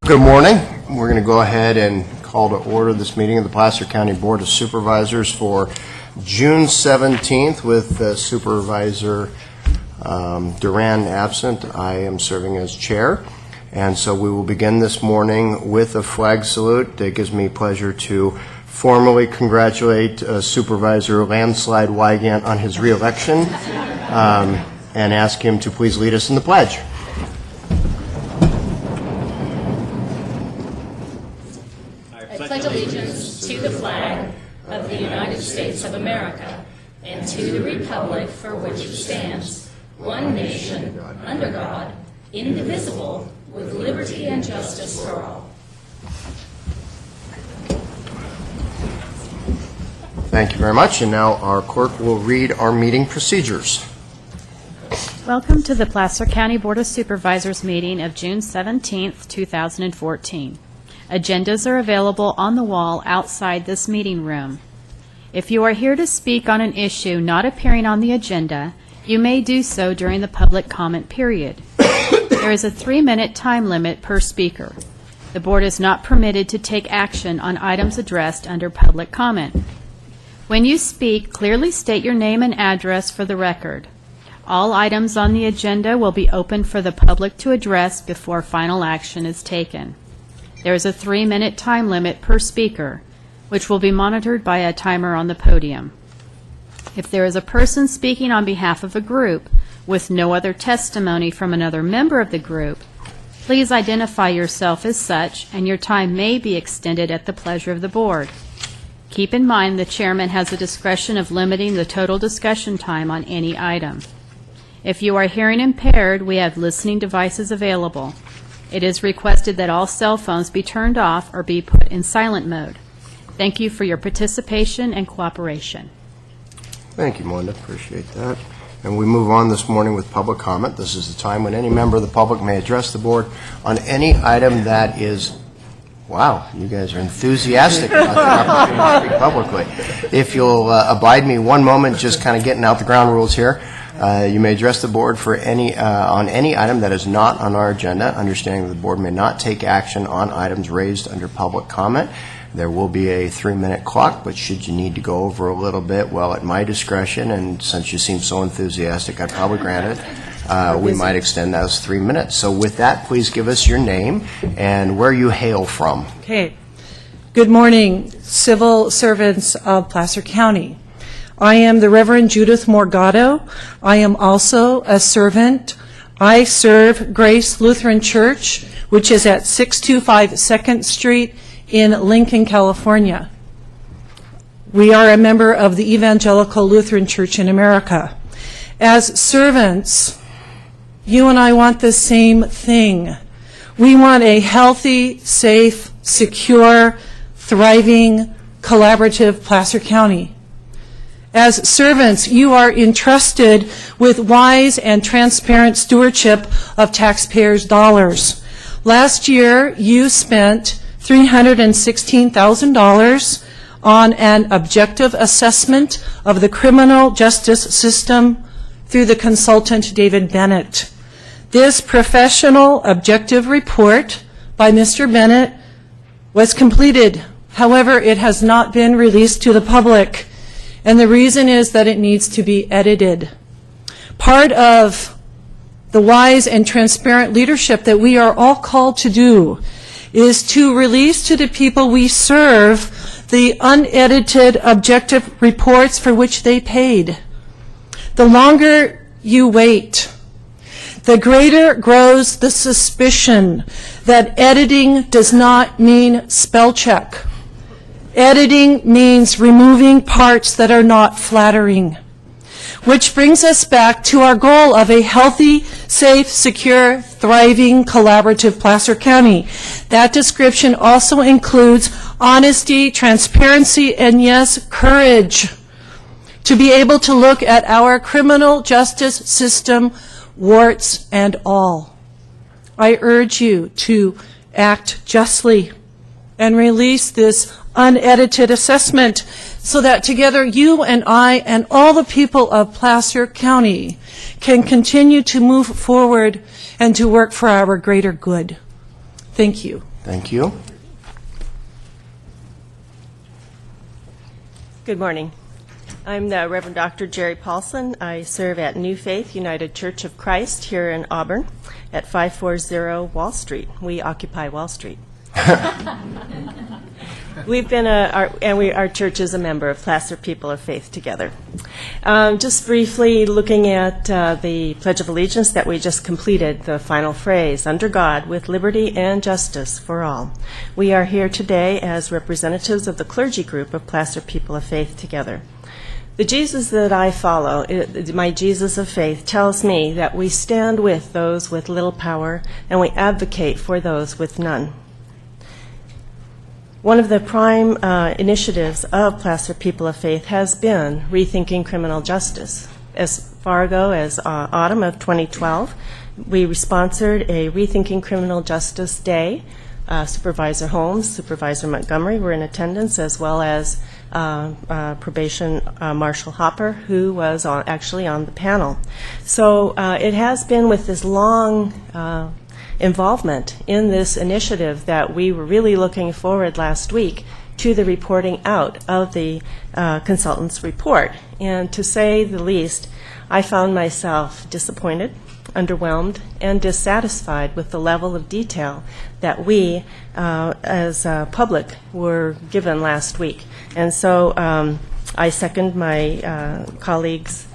Good morning. We're going to go ahead and call to order this meeting of the Placer County Board of Supervisors for June 17th with Supervisor Duran absent. I am serving as chair, and so we will begin this morning with a flag salute. It gives me pleasure to formally congratulate Supervisor Landslide Wygant on his re-election and ask him to please lead us in the pledge. I pledge allegiance to the flag of the United States of America and to the republic for which it stands, one nation, under God, indivisible, with liberty and justice for all. Thank you very much. And now our clerk will read our meeting procedures. Welcome to the Placer County Board of Supervisors meeting of June 17th, 2014. Agendas are available on the wall outside this meeting room. If you are here to speak on an issue not appearing on the agenda, you may do so during the public comment period. There is a 3-minute time limit per speaker. The board is not permitted to take action on items addressed under public comment. When you speak, clearly state your name and address for the record. All items on the agenda will be open for the public to address before final action is taken. There is a 3-minute time limit per speaker, which will be monitored by a timer on the podium. If there is a person speaking on behalf of a group with no other testimony from another member of the group, please identify yourself as such, and your time may be extended at the pleasure of the board. Keep in mind the chairman has the discretion of limiting the total discussion time on any item. If you are hearing impaired, we have listening devices available. It is requested that all cell phones be turned off or be put in silent mode. Thank you for your participation and cooperation. Thank you, Melinda. Appreciate that. And we move on this morning with public comment. This is the time when any member of the public may address the board on any item that is, wow, you guys are enthusiastic about the opportunity to speak publicly. If you'll abide me one moment, just kind of getting out the ground rules here. You may address the board for on any item that is not on our agenda, understanding that the board may not take action on items raised under public comment. There will be a 3-minute clock, but should you need to go over a little bit, well, at my discretion, and since you seem so enthusiastic, I'd probably grant it, we might extend those 3 minutes. So with that, please give us your name and where you hail from. Okay. Good morning, civil servants of Placer County. I am the Reverend Judith Morgado. I am also a servant. I serve Grace Lutheran Church, which is at 625 2nd Street in Lincoln, California. We are a member of the Evangelical Lutheran Church in America. As servants, you and I want the same thing. We want a healthy, safe, secure, thriving, collaborative Placer County. As servants, you are entrusted with wise and transparent stewardship of taxpayers' dollars. Last year, you spent $316,000 on an objective assessment of the criminal justice system through the consultant David Bennett. This professional objective report by Mr. Bennett was completed. However, it has not been released to the public. And the reason is that it needs to be edited. Part of the wise and transparent leadership that we are all called to do is to release to the people we serve the unedited objective reports for which they paid. The longer you wait, the greater grows the suspicion that editing does not mean spell check. Editing means removing parts that are not flattering. Which brings us back to our goal of a healthy, safe, secure, thriving, collaborative Placer County. That description also includes honesty, transparency, and yes, courage. To be able to look at our criminal justice system, warts and all. I urge you to act justly and release this unedited assessment so that together you and I and all the people of Placer County can continue to move forward and to work for our greater good. Thank you. Thank you. Good morning. I'm the Reverend Dr. Jerry Paulson. I serve at New Faith United Church of Christ here in Auburn at 540 Wall Street. We occupy Wall Street. We've been our church is a member of Placer People of Faith Together. Just briefly looking at the Pledge of Allegiance that we just completed, the final phrase, under God, with liberty and justice for all. We are here today as representatives of the clergy group of Placer People of Faith Together. The Jesus that I follow, my Jesus of faith, tells me that we stand with those with little power and we advocate for those with none. One of the prime initiatives of Placer People of Faith has been rethinking criminal justice. As far ago as autumn of 2012, we sponsored a Rethinking Criminal Justice Day. Supervisor Holmes, Supervisor Montgomery were in attendance, as well as probation Marshall Hopper, who was actually on the panel. So it has been with this long involvement in this initiative that we were really looking forward last week to the reporting out of the consultant's report. And to say the least, I found myself disappointed, underwhelmed, and dissatisfied with the level of detail that we, as public, were given last week. And so I second my colleague's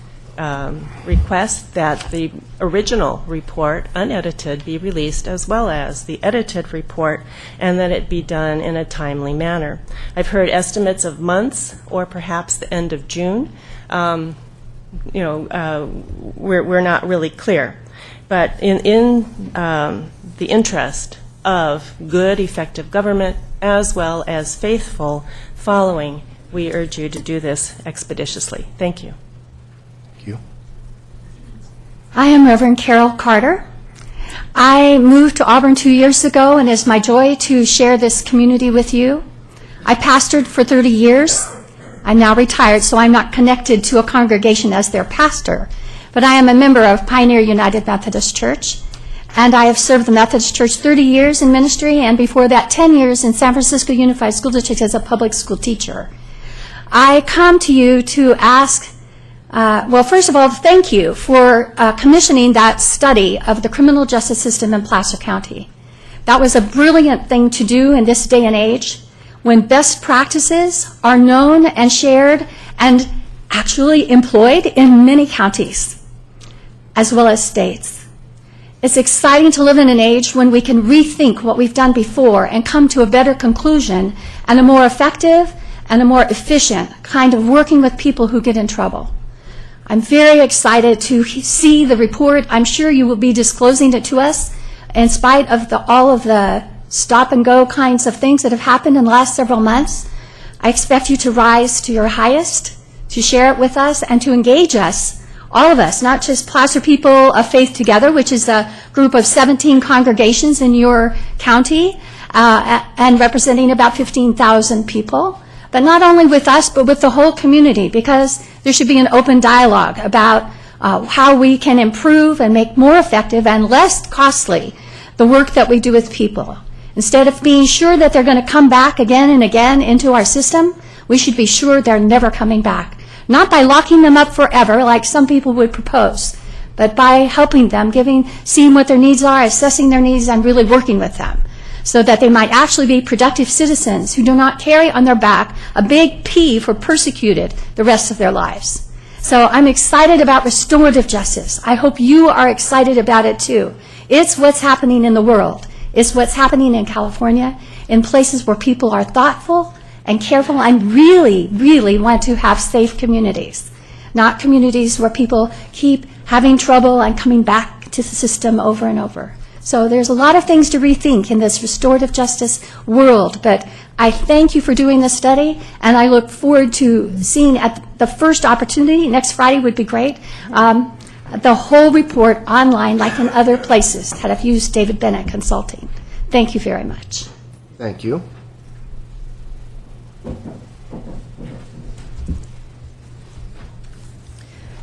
request that the original report, unedited, be released, as well as the edited report, and that it be done in a timely manner. I've heard estimates of months or perhaps the end of June. We're not really clear. But in the interest of good, effective government, as well as faithful following, we urge you to do this expeditiously. Thank you. Thank you. I am Reverend Carol Carter. I moved to Auburn 2 years ago, and it's my joy to share this community with you. I pastored for 30 years. I'm now retired, so I'm not connected to a congregation as their pastor, but I am a member of Pioneer United Methodist Church, and I have served the Methodist Church 30 years in ministry, and before that 10 years in San Francisco Unified School District as a public school teacher. I come to you to ask, first of all, thank you for commissioning that study of the criminal justice system in Placer County. That was a brilliant thing to do in this day and age when best practices are known and shared and actually employed in many counties, as well as states. It's exciting to live in an age when we can rethink what we've done before and come to a better conclusion and a more effective and a more efficient kind of working with people who get in trouble. I'm very excited to see the report. I'm sure you will be disclosing it to us in spite of all of the stop-and-go kinds of things that have happened in the last several months. I expect you to rise to your highest, to share it with us, and to engage us, all of us, not just Placer People of Faith Together, which is a group of 17 congregations in your county and representing about 15,000 people, but not only with us, but with the whole community, because there should be an open dialogue about how we can improve and make more effective and less costly the work that we do with people. Instead of being sure that they're going to come back again and again into our system, we should be sure they're never coming back. Not by locking them up forever, like some people would propose, but by helping them, seeing what their needs are, assessing their needs, and really working with them, so that they might actually be productive citizens who do not carry on their back a big P for persecuted the rest of their lives. So I'm excited about restorative justice. I hope you are excited about it too. It's what's happening in the world. It's what's happening in California, in places where people are thoughtful and careful and really, really want to have safe communities, not communities where people keep having trouble and coming back to the system over and over. So there's a lot of things to rethink in this restorative justice world, but I thank you for doing this study, and I look forward to seeing at the first opportunity, next Friday would be great, the whole report online like in other places that have used David Bennett Consulting. Thank you very much. Thank you.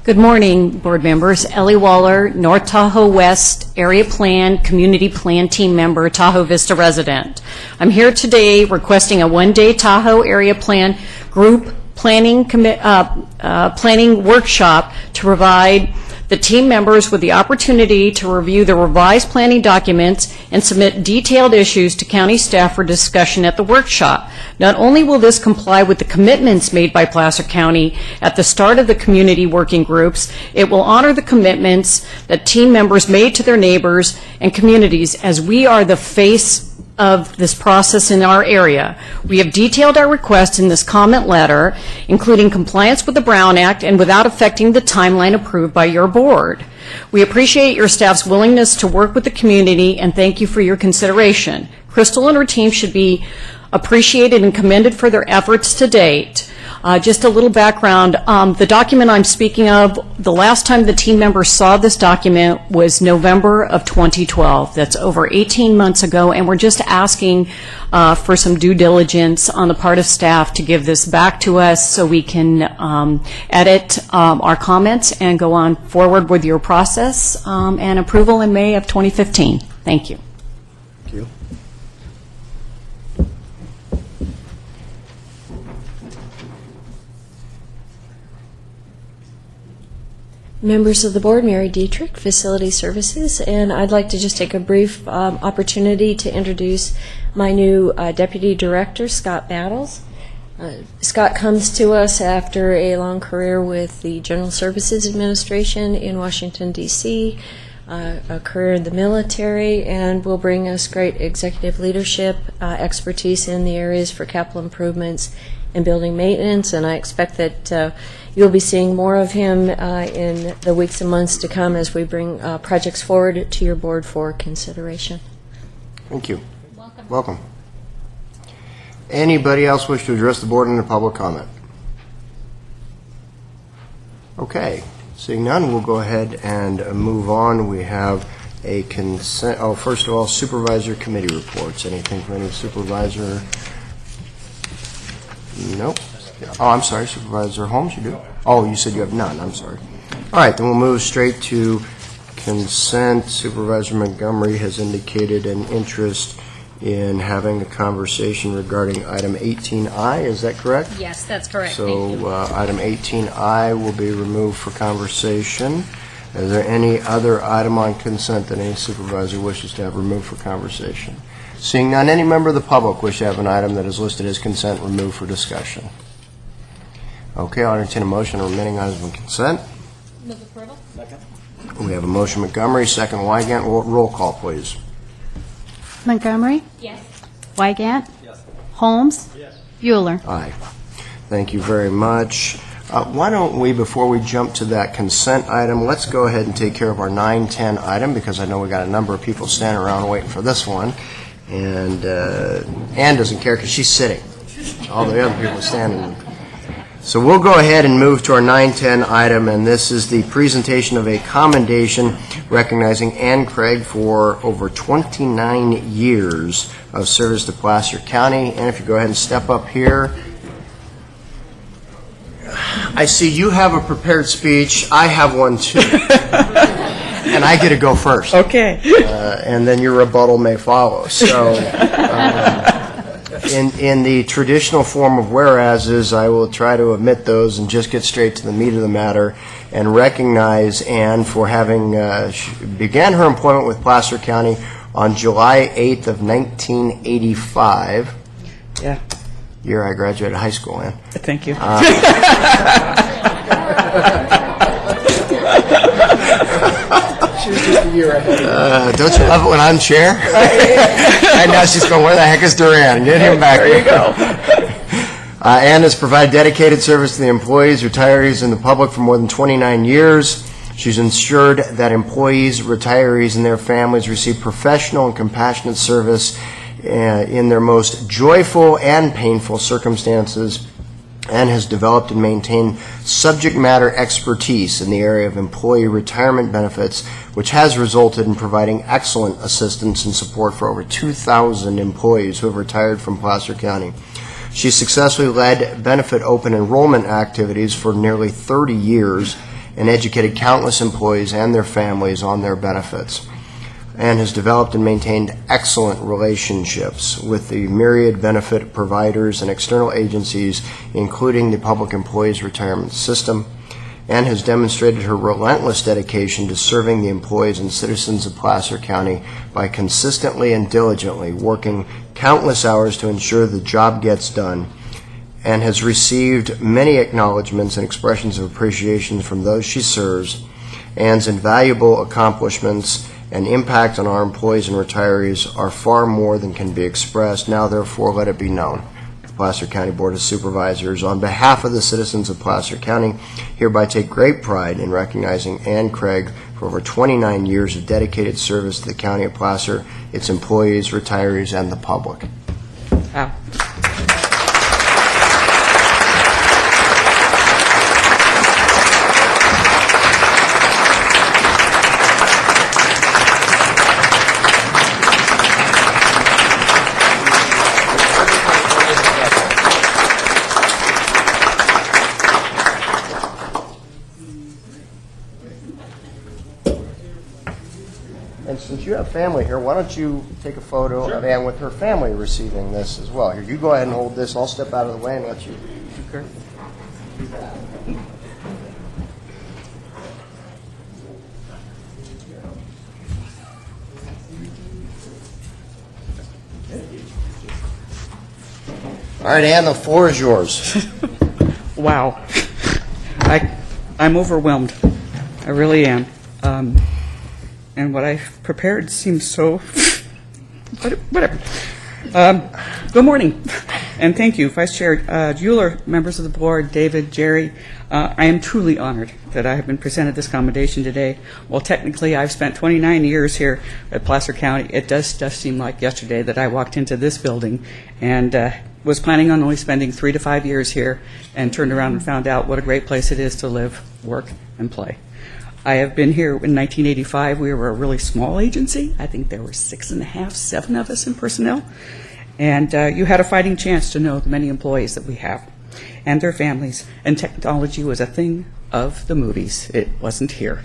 Good morning, board members. Ellie Waller, North Tahoe West Area Plan, Community Plan Team Member, Tahoe Vista resident. I'm here today requesting a one-day Tahoe Area Plan group planning workshop to provide the team members with the opportunity to review the revised planning documents and submit detailed issues to county staff for discussion at the workshop. Not only will this comply with the commitments made by Placer County at the start of the community working groups, it will honor the commitments that team members made to their neighbors and communities, as we are the face of this process in our area. We have detailed our request in this comment letter, including compliance with the Brown Act and without affecting the timeline approved by your board. We appreciate your staff's willingness to work with the community and thank you for your consideration. Crystal and her team should be appreciated and commended for their efforts to date. Just a little background, the document I'm speaking of, the last time the team members saw this document was November of 2012. That's over 18 months ago, and we're just asking for some due diligence on the part of staff to give this back to us so we can edit our comments and go on forward with your process and approval in May of 2015. Thank you. Thank you. Members of the board, Mary Dietrich, Facility Services, and I'd like to just take a brief opportunity to introduce my new Deputy Director, Scott Battles. Scott comes to us after a long career with the General Services Administration in Washington, D.C., a career in the military, and will bring us great executive leadership, expertise in the areas for capital improvements and building maintenance, and I expect that you'll be seeing more of him in the weeks and months to come as we bring projects forward to your board for consideration. Thank you. Welcome. Anybody else wish to address the board in a public comment? Okay. Seeing none, we'll go ahead and move on. We have a consent. Oh, first of all, supervisor committee reports. Anything from any supervisor? Nope. Oh, I'm sorry, Supervisor Holmes, you do? Oh, you said you have none. I'm sorry. All right, then we'll move straight to consent. Supervisor Montgomery has indicated an interest in having a conversation regarding item 18I. Is that correct? Yes, that's correct. So Thank you. item 18I will be removed for conversation. Is there any other item on consent that any supervisor wishes to have removed for conversation? Seeing none, any member of the public wish to have an item that is listed as consent removed for discussion? Okay, I'll entertain a motion on remaining items on consent. Move approval. Second. We have a motion Montgomery, second Wygant. Roll call, please. Montgomery, Yes. Wygant, Yes. Holmes, Yes. Bueller. Aye. Thank you very much. Why don't we, before we jump to that consent item, let's go ahead and take care of our 9-10 item, because I know we got a number of people standing around waiting for this one. And Ann doesn't care because she's sitting. All the other people are standing. So we'll go ahead and move to our 9-10 item, and this is the presentation of a commendation recognizing Ann Craig for over 29 years of service to Placer County. And if you go ahead and step up here. I see you have a prepared speech. I have one too. And I get to go first. Okay. And then your rebuttal may follow. So in the traditional form of whereases, I will try to omit those and just get straight to the meat of the matter and recognize Ann for having began her employment with Placer County on July 8th of 1985. Yeah. Year I graduated high school, Ann. Thank you. She was just a year ahead. Don't you love it when I'm chair? And now she's going, where the heck is Duran? Get him back. There you go. Ann has provided dedicated service to the employees, retirees, and the public for more than 29 years. She's ensured that employees, retirees, and their families receive professional and compassionate service in their most joyful and painful circumstances, and has developed and maintained subject matter expertise in the area of employee retirement benefits, which has resulted in providing excellent assistance and support for over 2,000 employees who have retired from Placer County. She successfully led benefit open enrollment activities for nearly 30 years and educated countless employees and their families on their benefits, and has developed and maintained excellent relationships with the myriad benefit providers and external agencies, including the Public Employees Retirement System, and has demonstrated her relentless dedication to serving the employees and citizens of Placer County by consistently and diligently working countless hours to ensure the job gets done, and has received many acknowledgments and expressions of appreciation from those she serves. Ann's invaluable accomplishments and impact on our employees and retirees are far more than can be expressed. Now, therefore, let it be known. The Placer County Board of Supervisors, on behalf of the citizens of Placer County, hereby take great pride in recognizing Ann Craig for over 29 years of dedicated service to the County of Placer, its employees, retirees, and the public. Wow. And since you have family here, why don't you take a photo of Ann with her family receiving this as well. Here, you go ahead and hold this. I'll step out of the way and let you do that. All right, Ann, the floor is yours. Wow. I'm overwhelmed. I really am. And what I've prepared seems so... whatever. Good morning, and thank you, Vice Chair Euler, members of the board, David, Jerry. I am truly honored that I have been presented this commendation today. Well, technically, I've spent 29 years here at Placer County. It does seem like yesterday that I walked into this building and was planning on only spending 3 to 5 years here, and turned around and found out what a great place it is to live, work, and play. I have been here in 1985. We were a really small agency. I think there were 6.5, 7 of us in personnel. And you had a fighting chance to know the many employees that we have and their families. And technology was a thing of the movies. It wasn't here.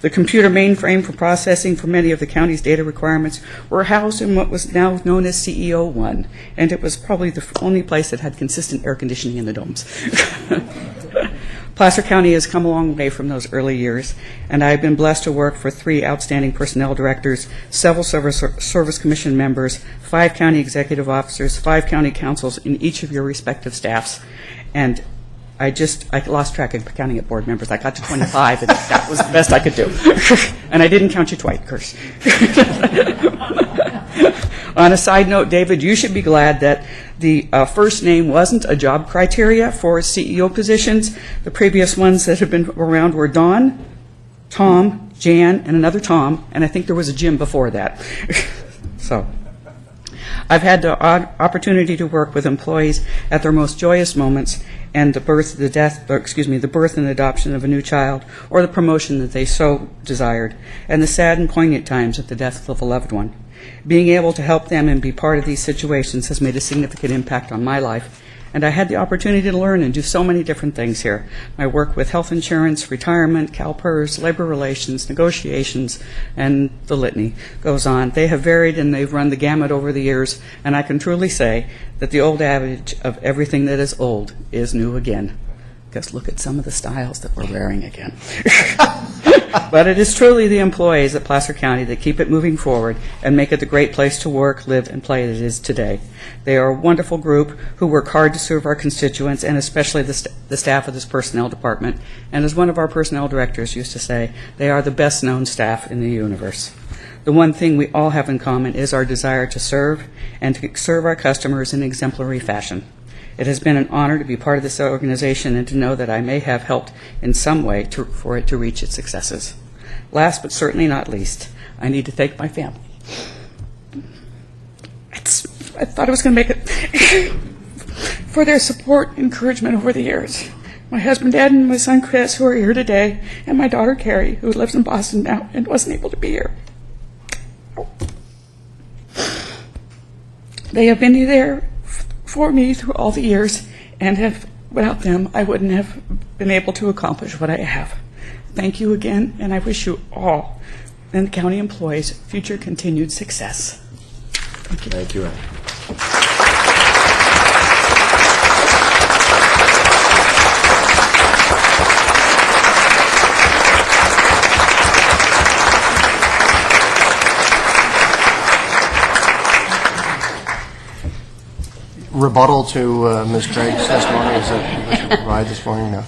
The computer mainframe for processing for many of the county's data requirements were housed in what was now known as CEO 1. And it was probably the only place that had consistent air conditioning in the domes. Placer County has come a long way from those early years, and I have been blessed to work for 3 outstanding personnel directors, several service commission members, 5 county executive officers, 5 county councils in each of your respective staffs. And I lost track of counting at board members. I got to 25, and that was the best I could do. And I didn't count you twice, curse. On a side note, David, you should be glad that the first name wasn't a job criteria for CEO positions. The previous ones that have been around were Don, Tom, Jan, and another Tom, and I think there was a Jim before that. So I've had the opportunity to work with employees at their most joyous moments, and the birth and adoption of a new child, or the promotion that they so desired, and the sad and poignant times at the death of a loved one. Being able to help them and be part of these situations has made a significant impact on my life, and I had the opportunity to learn and do so many different things here. My work with health insurance, retirement, CalPERS, labor relations, negotiations, and the litany goes on. They have varied and they've run the gamut over the years, and I can truly say that the old adage of everything that is old is new again. Because look at some of the styles that we're wearing again. But it is truly the employees at Placer County that keep it moving forward and make it the great place to work, live, and play that it is today. They are a wonderful group who work hard to serve our constituents, and especially the staff of this personnel department. And as one of our personnel directors used to say, they are the best known staff in the universe. The one thing we all have in common is our desire to serve and to serve our customers in exemplary fashion. It has been an honor to be part of this organization and to know that I may have helped in some way for it to reach its successes. Last but certainly not least, I need to thank my family. I thought I was going to make it for their support and encouragement over the years. My husband Ed and my son Chris, who are here today, and my daughter Carrie, who lives in Boston now and wasn't able to be here. They have been there for me through all the years and have Without them, I wouldn't have been able to accomplish what I have. Thank you again, and I wish you all and the county employees future continued success. Thank you. Thank you, Ann. Rebuttal to Ms. Craig's testimony, is that what you provide this morning? No.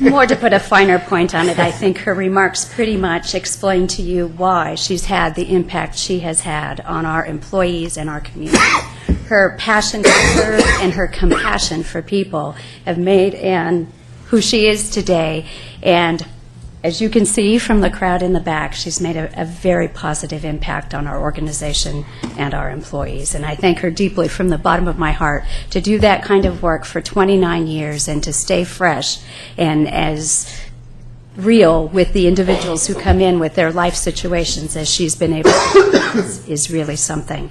More to put a finer point on it, I think her remarks pretty much explain to you why she's had the impact she has had on our employees and our community. Her passion to serve and her compassion for people have made Ann who she is today, and as you can see from the crowd in the back, she's made a very positive impact on our organization and our employees. And I thank her deeply from the bottom of my heart to do that kind of work for 29 years and to stay fresh and as real with the individuals who come in with their life situations as she's been able to is really something.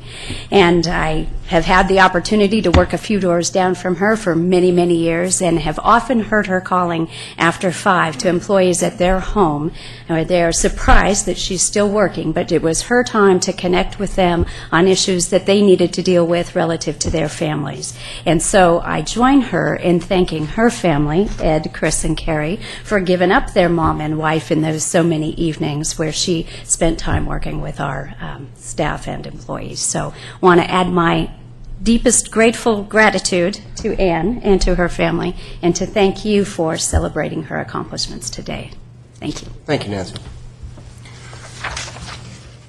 And I have had the opportunity to work a few doors down from her for many, many years and have often heard her calling after 5 to employees at their home. They're surprised that she's still working, but it was her time to connect with them on issues that they needed to deal with relative to their families. And so I join her in thanking her family, Ed, Chris, and Carrie, for giving up their mom and wife in those so many evenings where she spent time working with our staff and employees. So I want to add my deepest grateful gratitude to Ann and to her family, and to thank you for celebrating her accomplishments today. Thank you. Thank you, Nancy.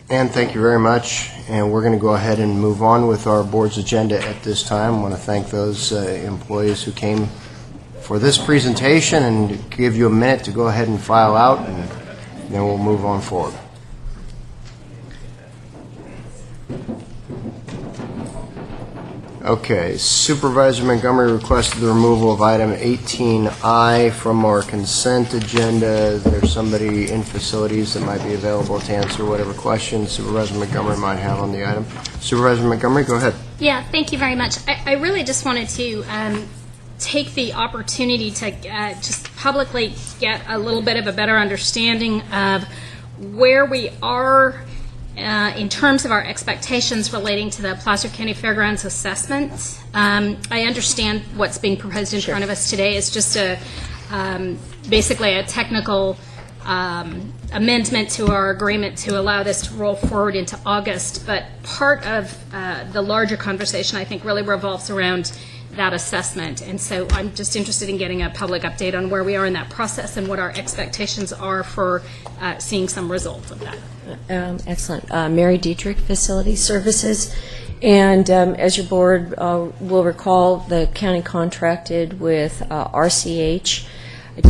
Ann, thank you very much. And we're going to go ahead and move on with our board's agenda at this time. I want to thank those employees who came for this presentation and give you a minute to go ahead and file out, and then we'll move on forward. Okay, Supervisor Montgomery requested the removal of item 18I from our consent agenda. Is there somebody in facilities that might be available to answer whatever questions Supervisor Montgomery might have on the item? Supervisor Montgomery, go ahead. Yeah, thank you very much. I really just wanted to take the opportunity to just publicly get a little bit of a better understanding of where we are in terms of our expectations relating to the Placer County Fairgrounds assessment. I understand what's being proposed in front of us today is just basically a technical amendment to our agreement to allow this to roll forward into August, but part of the larger conversation I think really revolves around that assessment. And so I'm just interested in getting a public update on where we are in that process and what our expectations are for seeing some results of that. Excellent. Mary Dietrich, Facility Services. And as your board will recall, the county contracted with RCH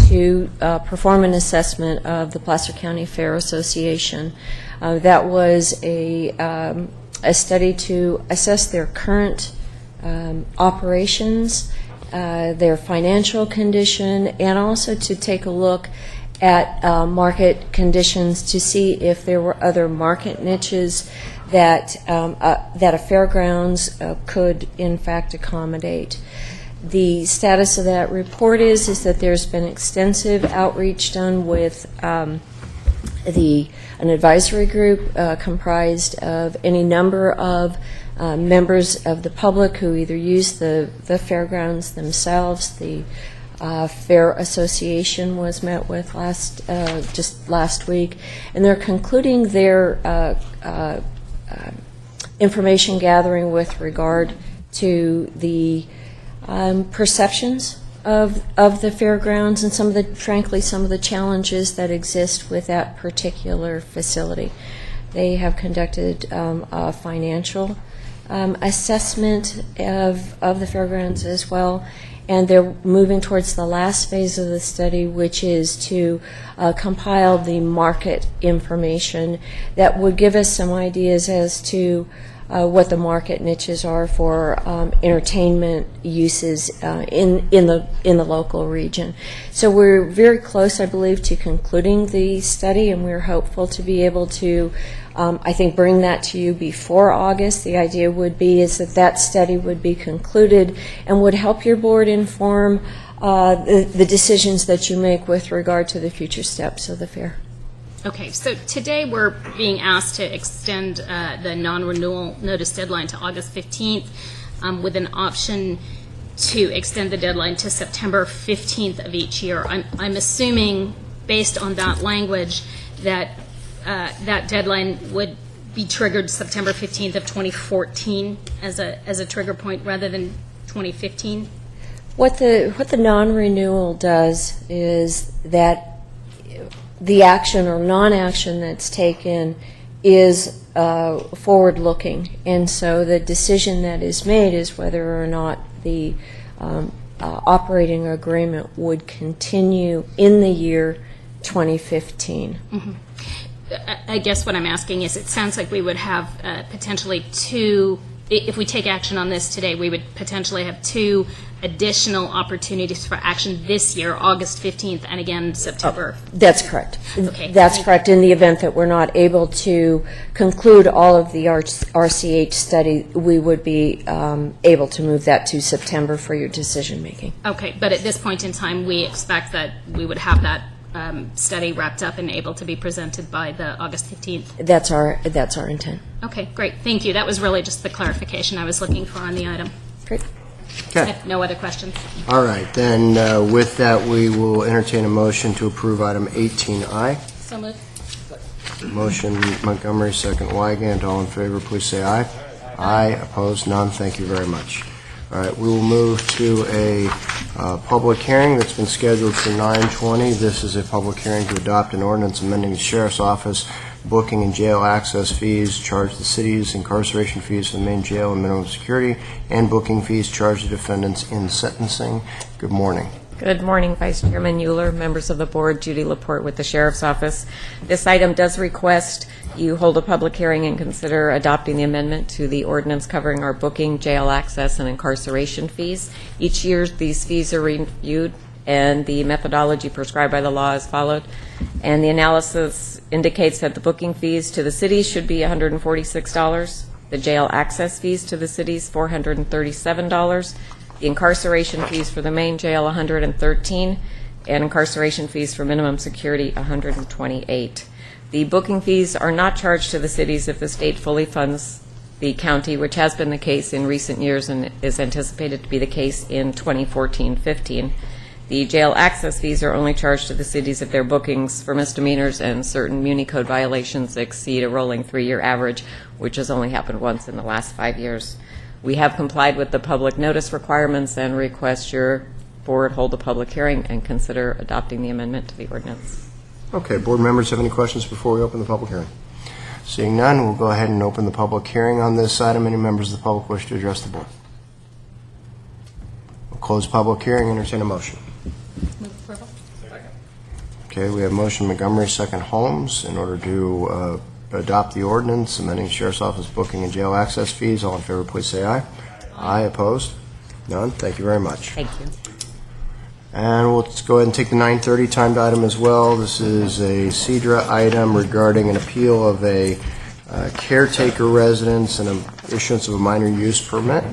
to perform an assessment of the Placer County Fair Association. That was a study to assess their current operations, their financial condition, and also to take a look at market conditions to see if there were other market niches that that a fairgrounds could in fact accommodate. The status of that report is that there's been extensive outreach done with an advisory group comprised of any number of members of the public who either use the fairgrounds themselves. The Fair Association was met with just last week, and they're concluding their information gathering with regard to the perceptions of the fairgrounds and frankly some of the challenges that exist with that particular facility. They have conducted a financial assessment of the fairgrounds as well, and they're moving towards the last phase of the study, which is to compile the market information that would give us some ideas as to what the market niches are for entertainment uses in the local region. So we're very close, I believe, to concluding the study, and we're hopeful to be able to, I think, bring that to you before August. The idea would be is that study would be concluded and would help your board inform the decisions that you make with regard to the future steps of the fair. Okay, so today we're being asked to extend the non-renewal notice deadline to August 15th with an option to extend the deadline to September 15th of each year. I'm assuming, based on that language, that that deadline would be triggered September 15th of 2014 as a trigger point rather than 2015? What the non-renewal does is that the action or non-action that's taken is forward-looking, and so the decision that is made is whether or not the operating agreement would continue in the year 2015. Mm-hmm. I guess what I'm asking is, it sounds like we would have potentially two, if we take action on this today, we would potentially have two additional opportunities for action this year, August 15th, and again, September. That's correct. Okay. That's correct. In the event that we're not able to conclude all of the RCH study, we would be able to move that to September for your decision making. Okay, but at this point in time, we expect that we would have that study wrapped up and able to be presented by the August 15th. That's our intent. Okay, great. Thank you. That was really just the clarification I was looking for on the item. Great. I Okay. have no other questions. All right, then with that, we will entertain a motion to approve item 18I. So moved. Motion Montgomery, second Wygant. All in favor, please say aye. Aye. Opposed? None. Thank you very much. All right, we will move to a public hearing that's been scheduled for 9:20. This is a public hearing to adopt an ordinance amending the Sheriff's Office booking and jail access fees, charge the city's incarceration fees for the main jail and minimum security, and booking fees charged to defendants in sentencing. Good morning. Good morning, Vice Chairman Euler, members of the board, Judy Laporte with the Sheriff's Office. This item does request you hold a public hearing and consider adopting the amendment to the ordinance covering our booking, jail access, and incarceration fees. Each year, these fees are reviewed, and the methodology prescribed by the law is followed. And the analysis indicates that the booking fees to the city should be $146, the jail access fees to the cities $437, the incarceration fees for the main jail $113, and incarceration fees for minimum security $128. The booking fees are not charged to the cities if the state fully funds the county, which has been the case in recent years and is anticipated to be the case in 2014-15. The jail access fees are only charged to the cities if their bookings for misdemeanors and certain Muni Code violations exceed a rolling 3-year average, which has only happened once in the last 5 years. We have complied with the public notice requirements and request your board hold a public hearing and consider adopting the amendment to the ordinance. Okay, board members have any questions before we open the public hearing? Seeing none, we'll go ahead and open the public hearing on this item. Any members of the public wish to address the board? We'll close public hearing and entertain a motion. Move approval. Okay, we have motion Montgomery, second Holmes, in order to adopt the ordinance amending Sheriff's Office booking and jail access fees. All in favor, please say aye. Aye. Opposed? None? Thank you very much. Thank you. And we'll just go ahead and take the 9:30 timed item as well. This is a CEDRA item regarding an appeal of a caretaker residence and an issuance of a minor use permit.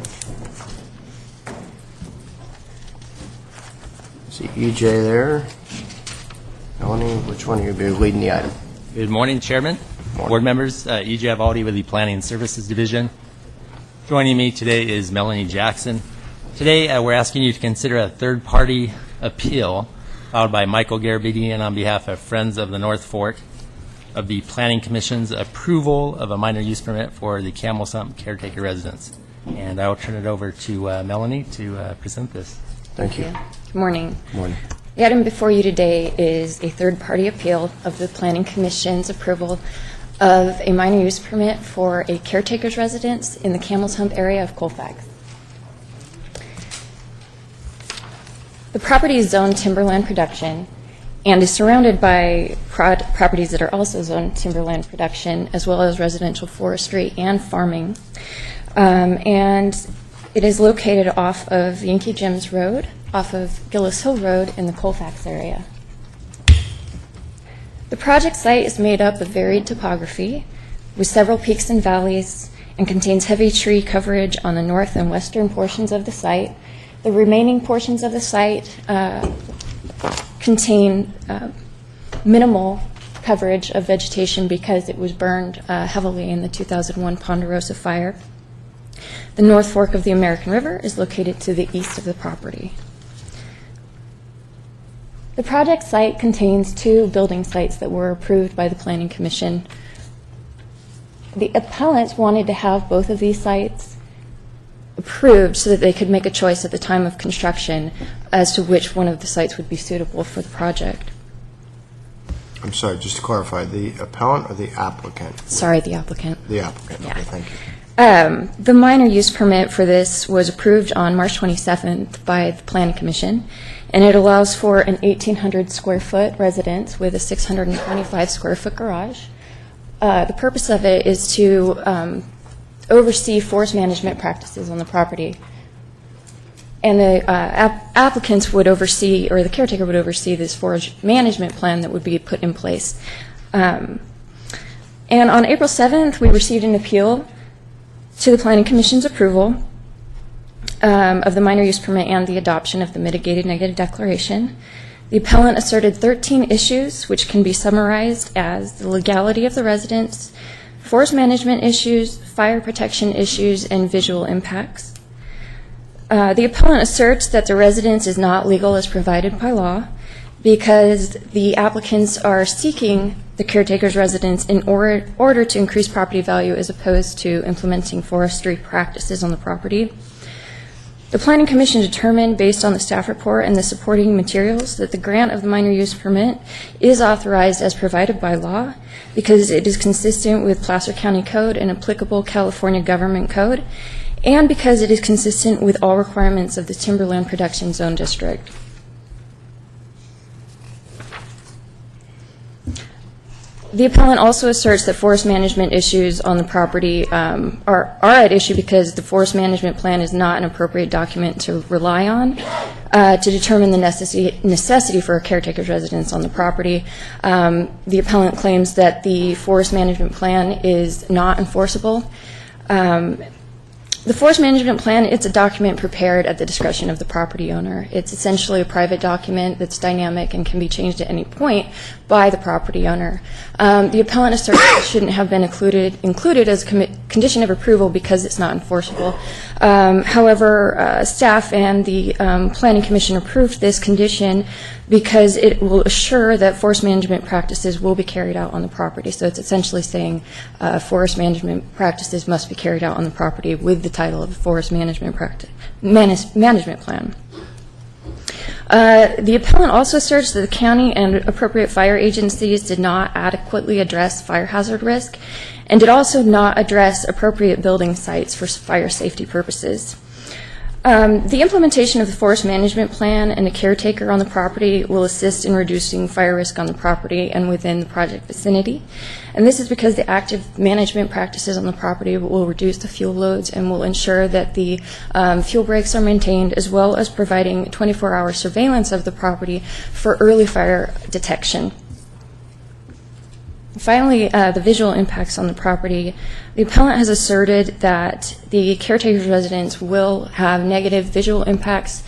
See EJ there. Melanie, which one of you will be leading the item? Good morning, Chairman, board members. EJ Avaldi with the Planning and Services Division. Joining me today is Melanie Jackson. Today, we're asking you to consider a third-party appeal filed by Michael Garabedian on behalf of Friends of the North Fork of the Planning Commission's approval of a minor use permit for the Camels caretaker residence. And I will turn it over to Melanie to present this. Thank you. Good morning. Good morning. The item before you today is a third-party appeal of the Planning Commission's approval of a minor use permit for a caretaker's residence in the Camels Hump area of Colfax. The property is zoned timberland production and is surrounded by properties that are also zoned timberland production, as well as residential forestry and farming. And it is located off of Yankee Jim's Road, off of Gillis Hill Road in the Colfax area. The project site is made up of varied topography with several peaks and valleys and contains heavy tree coverage on the north and western portions of the site, The remaining portions of the site contain minimal coverage of vegetation because it was burned heavily in the 2001 Ponderosa fire. The North Fork of the American River is located to the east of the property. The project site contains 2 building sites that were approved by the Planning Commission. The appellants wanted to have both of these sites approved so that they could make a choice at the time of construction as to which one of the sites would be suitable for the project. I'm sorry, just to clarify, the appellant or the applicant? Sorry, the applicant. The applicant, okay, thank you. The minor use permit for this was approved on March 27th by the Planning Commission, and it allows for an 1,800 square foot residence with a 625 square foot garage. The purpose of it is to oversee forest management practices on the property. And the applicants would oversee, or the caretaker would oversee, this forest management plan that would be put in place. And on April 7th, we received an appeal to the Planning Commission's approval of the minor use permit and the adoption of the mitigated negative declaration. The appellant asserted 13 issues, which can be summarized as the legality of the residence, forest management issues, fire protection issues, and visual impacts. The appellant asserts that the residence is not legal as provided by law because the applicants are seeking the caretaker's residence in order to increase property value as opposed to implementing forestry practices on the property. The Planning Commission determined, based on the staff report and the supporting materials, that the grant of the minor use permit is authorized as provided by law because it is consistent with Placer County Code and applicable California Government Code, and because it is consistent with all requirements of the Timberland Production Zone District. The appellant also asserts that forest management issues on the property are at issue because the forest management plan is not an appropriate document to rely on to determine the necessity for a caretaker's residence on the property. The appellant claims that the forest management plan is not enforceable. The forest management plan, it's a document prepared at the discretion of the property owner. It's essentially a private document that's dynamic and can be changed at any point by the property owner. The appellant asserts it shouldn't have been included as a condition of approval because it's not enforceable. However, staff and the Planning Commission approved this condition because it will assure that forest management practices will be carried out on the property. So it's essentially saying forest management practices must be carried out on the property with the title of forest management management plan. The appellant also asserts that the county and appropriate fire agencies did not adequately address fire hazard risk and did also not address appropriate building sites for fire safety purposes. The implementation of the forest management plan and the caretaker on the property will assist in reducing fire risk on the property and within the project vicinity. And this is because the active management practices on the property will reduce the fuel loads and will ensure that the fuel breaks are maintained, as well as providing 24-hour surveillance of the property for early fire detection. Finally, the visual impacts on the property. The appellant has asserted that the caretaker's residence will have negative visual impacts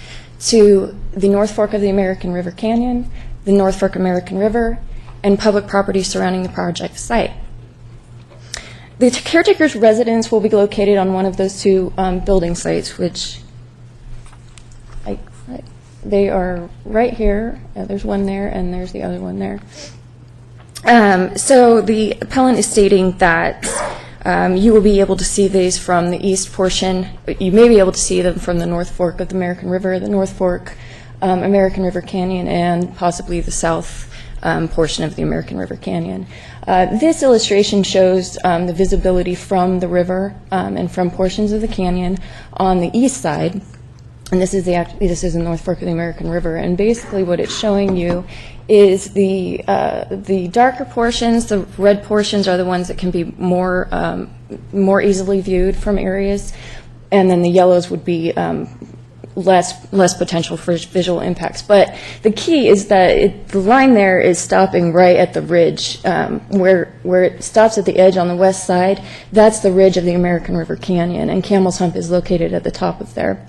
to the North Fork of the American River Canyon, the North Fork American River, and public property surrounding the project site. The caretaker's residence will be located on one of those 2 building sites, which they are right here. There's one there, and there's the other one there. So the appellant is stating that you will be able to see these from the east portion. You may be able to see them from the North Fork of the American River, the North Fork American River Canyon, and possibly the south portion of the American River Canyon. This illustration shows the visibility from the river and from portions of the canyon on the east side. And this is the North Fork of the American River. And basically what it's showing you is the darker portions, the red portions are the ones that can be more easily viewed from areas, and then the yellows would be less potential for visual impacts. But the key is that the line there is stopping right at the ridge, where it stops at the edge on the west side. That's the ridge of the American River Canyon, and Camels Hump is located at the top of there.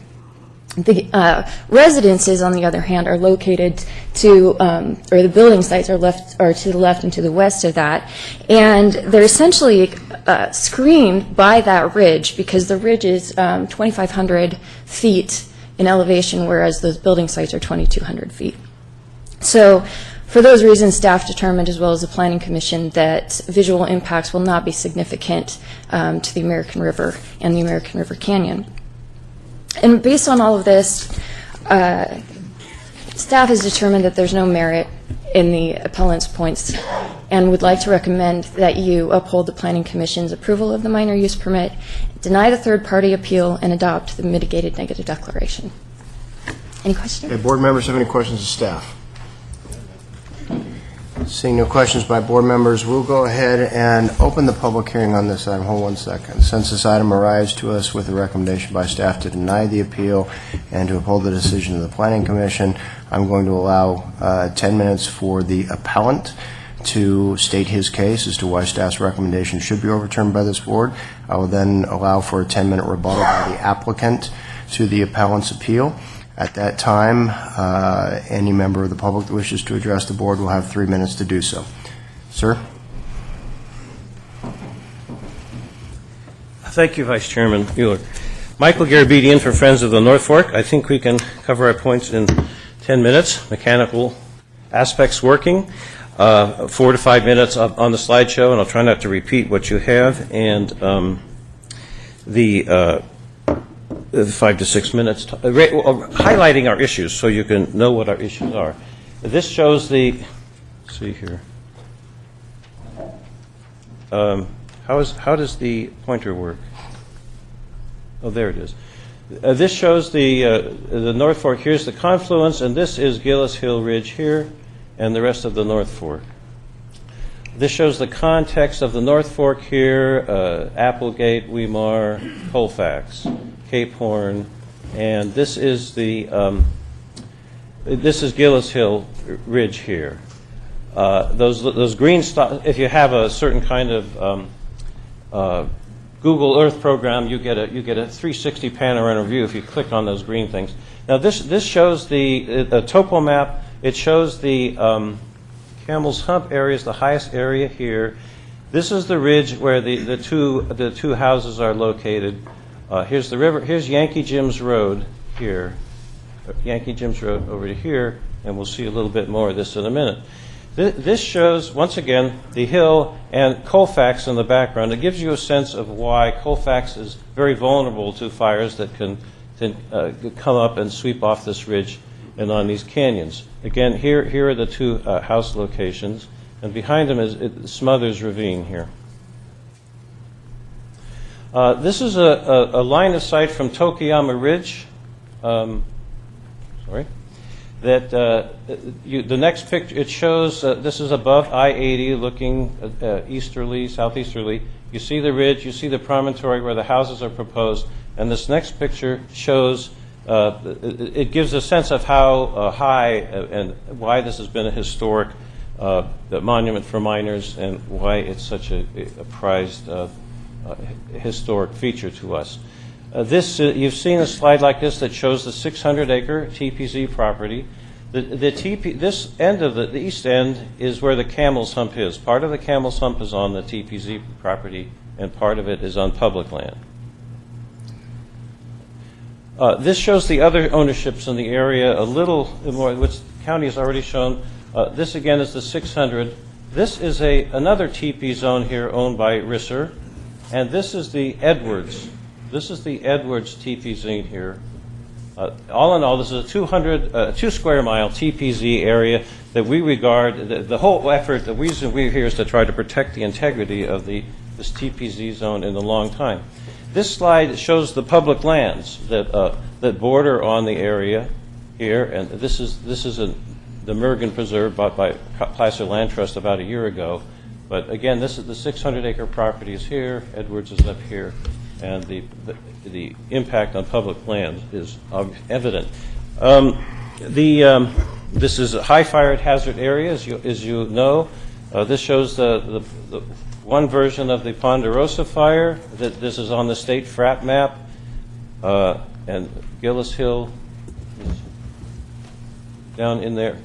The residences, on the other hand, are located to, or the building sites are to the left and to the west of that, and they're essentially screened by that ridge because the ridge is 2,500 feet in elevation, whereas those building sites are 2,200 feet. So, for those reasons, staff determined, as well as the Planning Commission, that visual impacts will not be significant to the American River and the American River Canyon. And based on all of this, staff has determined that there's no merit in the appellant's points and would like to recommend that you uphold the Planning Commission's approval of the minor use permit, deny the third-party appeal, and adopt the mitigated negative declaration. Any questions? Okay, board members have any questions of staff? Seeing no questions by board members, we'll go ahead and open the public hearing on this item. Hold 1 second. Since this item arrives to us with a recommendation by staff to deny the appeal and to uphold the decision of the Planning Commission, I'm going to allow 10 minutes for the appellant to state his case as to why staff's recommendation should be overturned by this board. I will then allow for a 10-minute rebuttal by the applicant to the appellant's appeal. At that time, any member of the public that wishes to address the board will have 3 minutes to do so. Sir? Thank you, Vice Chairman Mueller. Michael Garabedian for Friends of the North Fork. I think we can cover our points in 10 minutes. Mechanical aspects working. 4 to 5 minutes on the slideshow, and I'll try not to repeat what you have. And the 5 to 6 minutes, highlighting our issues so you can know what our issues are. This shows the, let's see here. How does the pointer work? Oh, there it is. This shows the North Fork. Here's the confluence, and this is Gillis Hill Ridge here, and the rest of the North Fork. This shows the context of the North Fork here, Applegate, Weimar, Colfax, Cape Horn, and this is the this is Gillis Hill Ridge here. Those green if you have a certain kind of Google Earth program, you get a 360 panorama view if you click on those green things. Now this shows the topo map. It shows the Camels Hump area is the highest area here. This is the ridge where the two houses are located. Here's the river. Here's Yankee Jim's Road here. Yankee Jim's Road over to here, and we'll see a little bit more of this in a minute. This shows, once again, the hill and Colfax in the background. It gives you a sense of why Colfax is very vulnerable to fires that can come up and sweep off this ridge and on these canyons. Again, here are the two house locations, and behind them is Smothers Ravine here. This is a line of sight from Tokiyama Ridge. That the next picture, it shows this is above I-80 looking easterly, southeasterly. You see the ridge, you see the promontory where the houses are proposed, and this next picture shows, it gives a sense of how high and why this has been a historic monument for miners and why it's such a prized historic feature to us. You've seen a slide like this that shows the 600-acre TPZ property. This end of the east end is where the Camels Hump is. Part of the Camels Hump is on the TPZ property, and part of it is on public land. This shows the other ownerships in the area a little more, which the county has already shown. This again is the 600. This is another TP zone here owned by Risser. And this is the Edwards. This is the Edwards TPZ here. All in all, this is a 2 square mile TPZ area that we regard, the whole effort, the reason we're here is to try to protect the integrity of this TPZ zone in the long time. This slide shows the public lands that border on the area here, and this is the Mergen Preserve bought by Placer Land Trust about a year ago. But again, this is the 600-acre property is here, Edwards is up here, and the impact on public land is evident. This is a high fire hazard area, as you know. This shows the one version of the Ponderosa fire. This is on the state FRAP map. and Gillis Hill is down in there.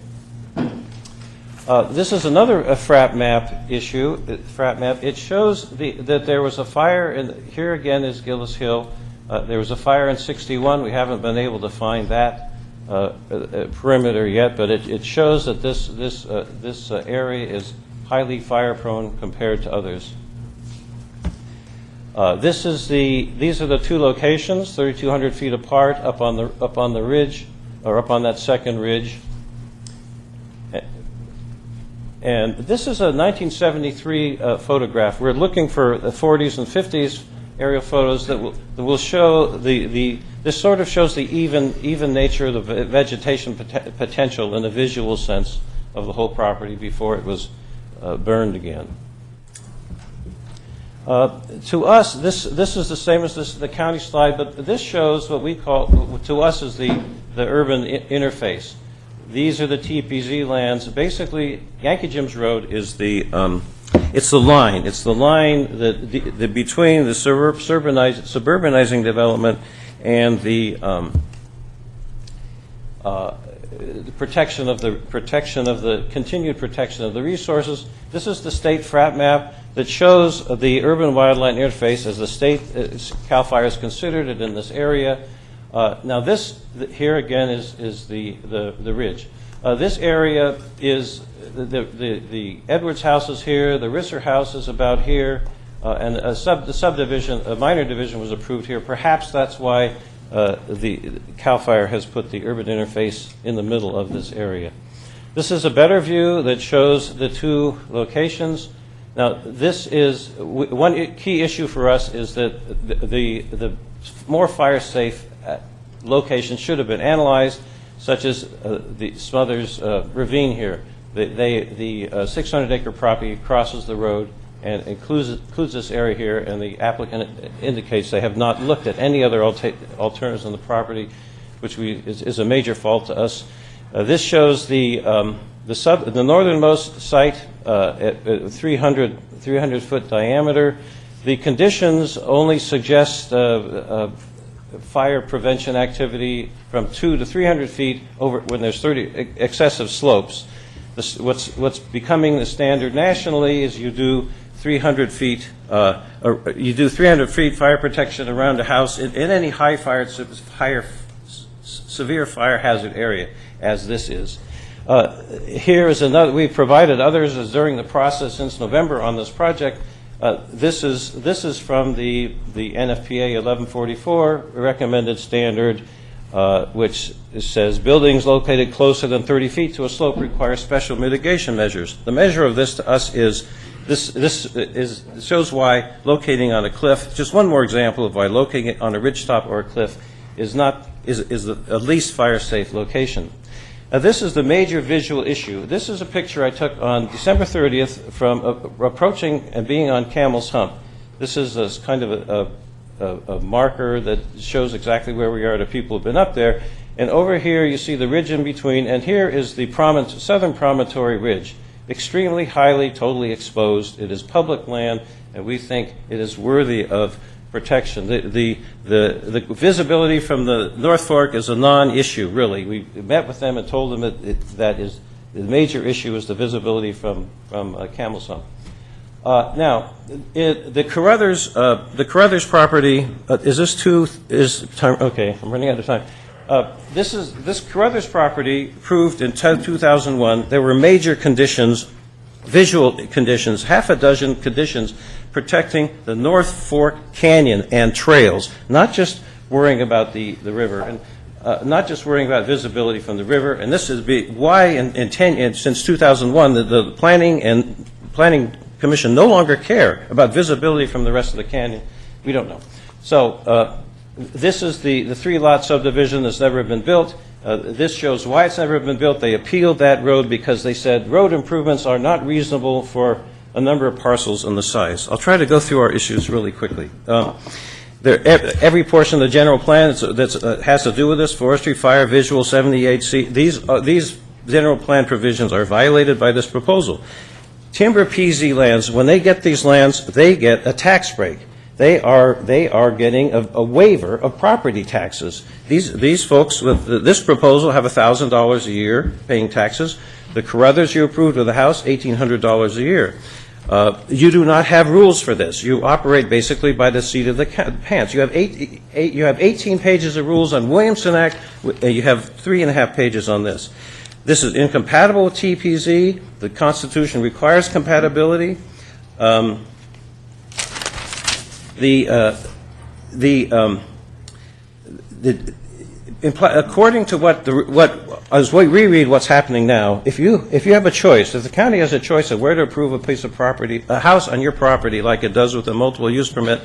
This is another FRAP map issue. FRAP map. It shows that there was a fire, and here again is Gillis Hill. There was a fire in '61. We haven't been able to find that perimeter yet, but it shows that this area is highly fire prone compared to others. These are the two locations, 3,200 feet apart, up on the ridge, or up on that second ridge. And this is a 1973 photograph. We're looking for the 40s and 50s aerial photos that will show this sort of shows the even nature of the vegetation potential in a visual sense of the whole property before it was burned again. To us, this is the same as the county slide, but this shows what we call, to us, is the urban interface. These are the TPZ lands. Basically, Yankee Jim's Road is it's the line. It's the line that between the suburbanizing development and the protection of the continued protection of the resources. This is the state FRAP map that shows the urban wildland interface as the state CAL FIRE has considered it in this area. Now this here again is the ridge. This area is the Edwards house is here, the Risser house is about here, and the subdivision, a minor division, was approved here. Perhaps that's why the CAL FIRE has put the urban interface in the middle of this area. This is a better view that shows the two locations. Now, this is one key issue for us is that the more fire-safe locations should have been analyzed, such as the Smothers Ravine here. The 600-acre property crosses the road and includes this area here, and the applicant indicates they have not looked at any other alternatives on the property, which is a major fault to us. This shows the northernmost site at 300 foot diameter. The conditions only suggest fire prevention activity from 200 to 300 feet over when there's excessive slopes. What's becoming the standard nationally is you do 300 feet. You do 300 feet fire protection around a house in any severe fire hazard area, as this is. Here is another. We've provided others as during the process since November on this project. This is from the NFPA 1144 recommended standard, which says buildings located closer than 30 feet to a slope require special mitigation measures. The measure of this to us is this shows why locating on a cliff. Just one more example of why locating it on a ridgetop or a cliff is the least fire safe location. This is the major visual issue. This is a picture I took on December 30th from approaching and being on Camel's Hump. This is kind of a marker that shows exactly where we are to people who have been up there. And over here you see the ridge in between, and here is the southern promontory ridge. Extremely highly, totally exposed. It is public land, and we think it is worthy of protection. The visibility from the North Fork is a non-issue, really. We met with them and told them that is the major issue is the visibility from Camel's Hump. Now, the Carruthers property okay, I'm running out of time. This Carruthers property proved in 2001 there were major conditions, visual conditions, half a dozen conditions protecting the North Fork Canyon and trails, not just worrying about the river, and not just worrying about visibility from the river. And this is why since 2001 the Planning Commission no longer care about visibility from the rest of the canyon. We don't know. So this is the 3-lot subdivision that's never been built. This shows why it's never been built. They appealed that road because they said road improvements are not reasonable for a number of parcels and the size. I'll try to go through our issues really quickly. Every portion of the general plan that has to do with this, forestry, fire, visual, 78C, these general plan provisions are violated by this proposal. Timber PZ lands, when they get these lands, they get a tax break. they are getting a waiver of property taxes. These folks with this proposal have $1,000 a year paying taxes. The Carruthers you approved with the house, $1,800 a year. You do not have rules for this. You operate basically by the seat of the pants. You have 18 pages of rules on Williamson Act. You have 3.5 pages on this. This is incompatible with TPZ. The Constitution requires compatibility. According to as we reread what's happening now, if you have a choice, if the county has a choice of where to approve a piece of property, a house on your property, like it does with a multiple use permit,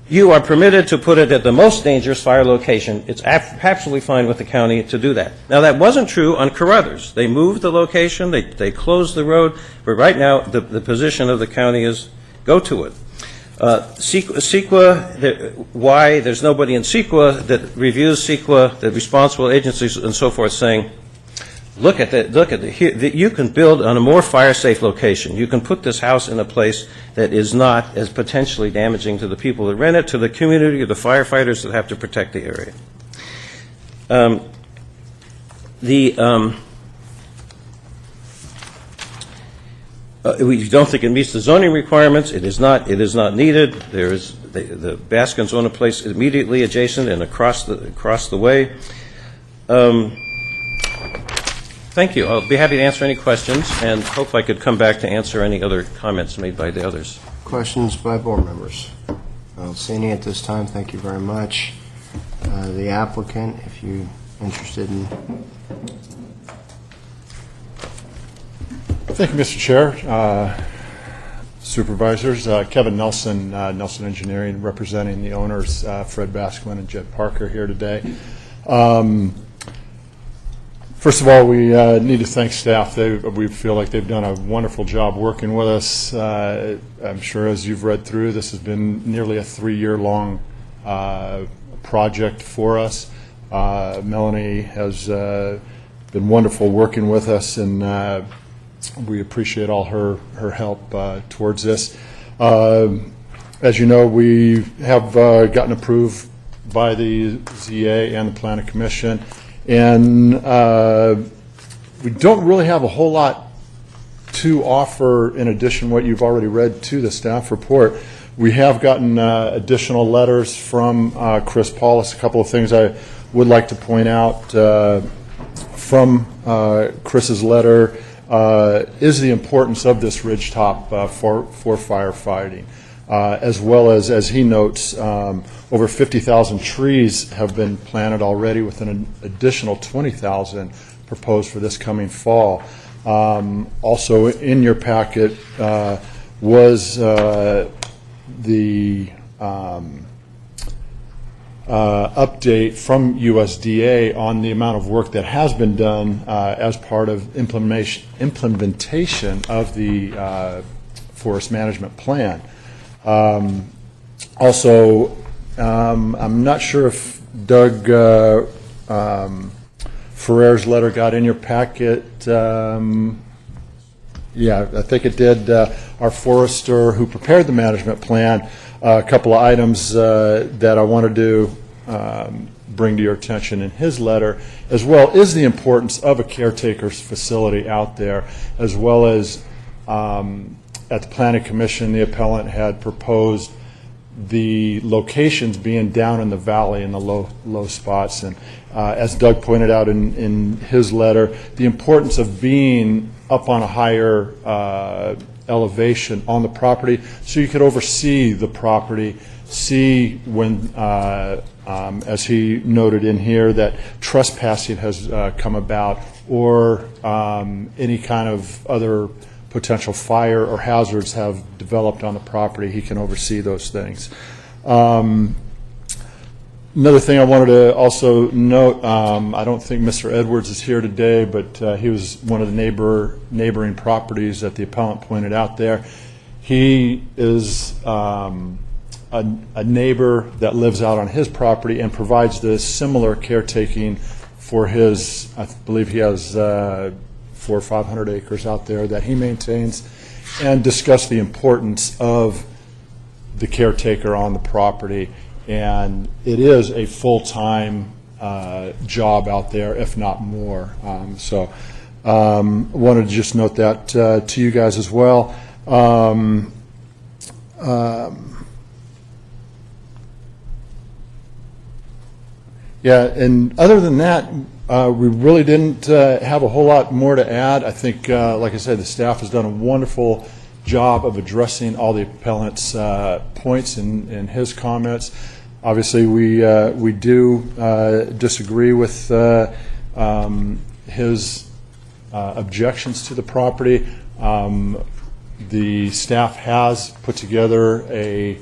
you are permitted to put it at the most dangerous fire location. It's absolutely fine with the county to do that. Now, that wasn't true on Carruthers. They moved the location, they closed the road, but right now the position of the county is go to it. CEQA, why there's nobody in CEQA that reviews CEQA, the responsible agencies and so forth, saying, look at you can build on a more fire-safe location. You can put this house in a place that is not as potentially damaging to the people that rent it, to the community, or the firefighters that have to protect the area. We don't think it meets the zoning requirements. It is not needed. The Baskins own a place immediately adjacent and across the way. Thank you. I'll be happy to answer any questions, and hope I could come back to answer any other comments made by the others. Questions by board members? I don't see any at this time. Thank you very much. The applicant, if you're interested in... Thank you, Mr. Chair. Supervisors, Kevin Nelson, Nelson Engineering, representing the owners, Fred Baskin and Jed Parker, here today. First of all, we need to thank staff. We feel like they've done a wonderful job working with us. I'm sure as you've read through, this has been nearly a 3-year-long project for us. Melanie has been wonderful working with us, and we appreciate all her help towards this. As you know, we have gotten approved by the ZA and the Planning Commission, and we don't really have a whole lot to offer in addition to what you've already read to the staff report. We have gotten additional letters from Chris Paulus. A couple of things I would like to point out from Chris's letter is the importance of this ridgetop for firefighting, as well as he notes, over 50,000 trees have been planted already, with an additional 20,000 proposed for this coming fall. Also in your packet was the update from USDA on the amount of work that has been done as part of implementation of the forest management plan. Also, I'm not sure if Doug Ferrer's letter got in your packet. Yeah, I think it did. Our forester who prepared the management plan, a couple of items that I wanted to bring to your attention in his letter, as well, is the importance of a caretaker's facility out there, as well as at the Planning Commission, the appellant had proposed the locations being down in the valley in the low spots. And as Doug pointed out in his letter, the importance of being up on a higher elevation on the property, so you could oversee the property, see when, as he noted in here, that trespassing has come about, or any kind of other potential fire or hazards have developed on the property. He can oversee those things. Another thing I wanted to also note, I don't think Mr. Edwards is here today, but he was one of the neighboring properties that the appellant pointed out there. He is a neighbor that lives out on his property and provides this similar caretaking for his, I believe he has 400 or 500 acres out there that he maintains, and discuss the importance of the caretaker on the property, and it is a full-time job out there, if not more. So wanted to just note that to you guys as well. Yeah, and other than that, we really didn't have a whole lot more to add. I think, like I said, the staff has done a wonderful job of addressing all the appellant's points in his comments. Obviously, we do disagree with his objections to the property. The staff has put together a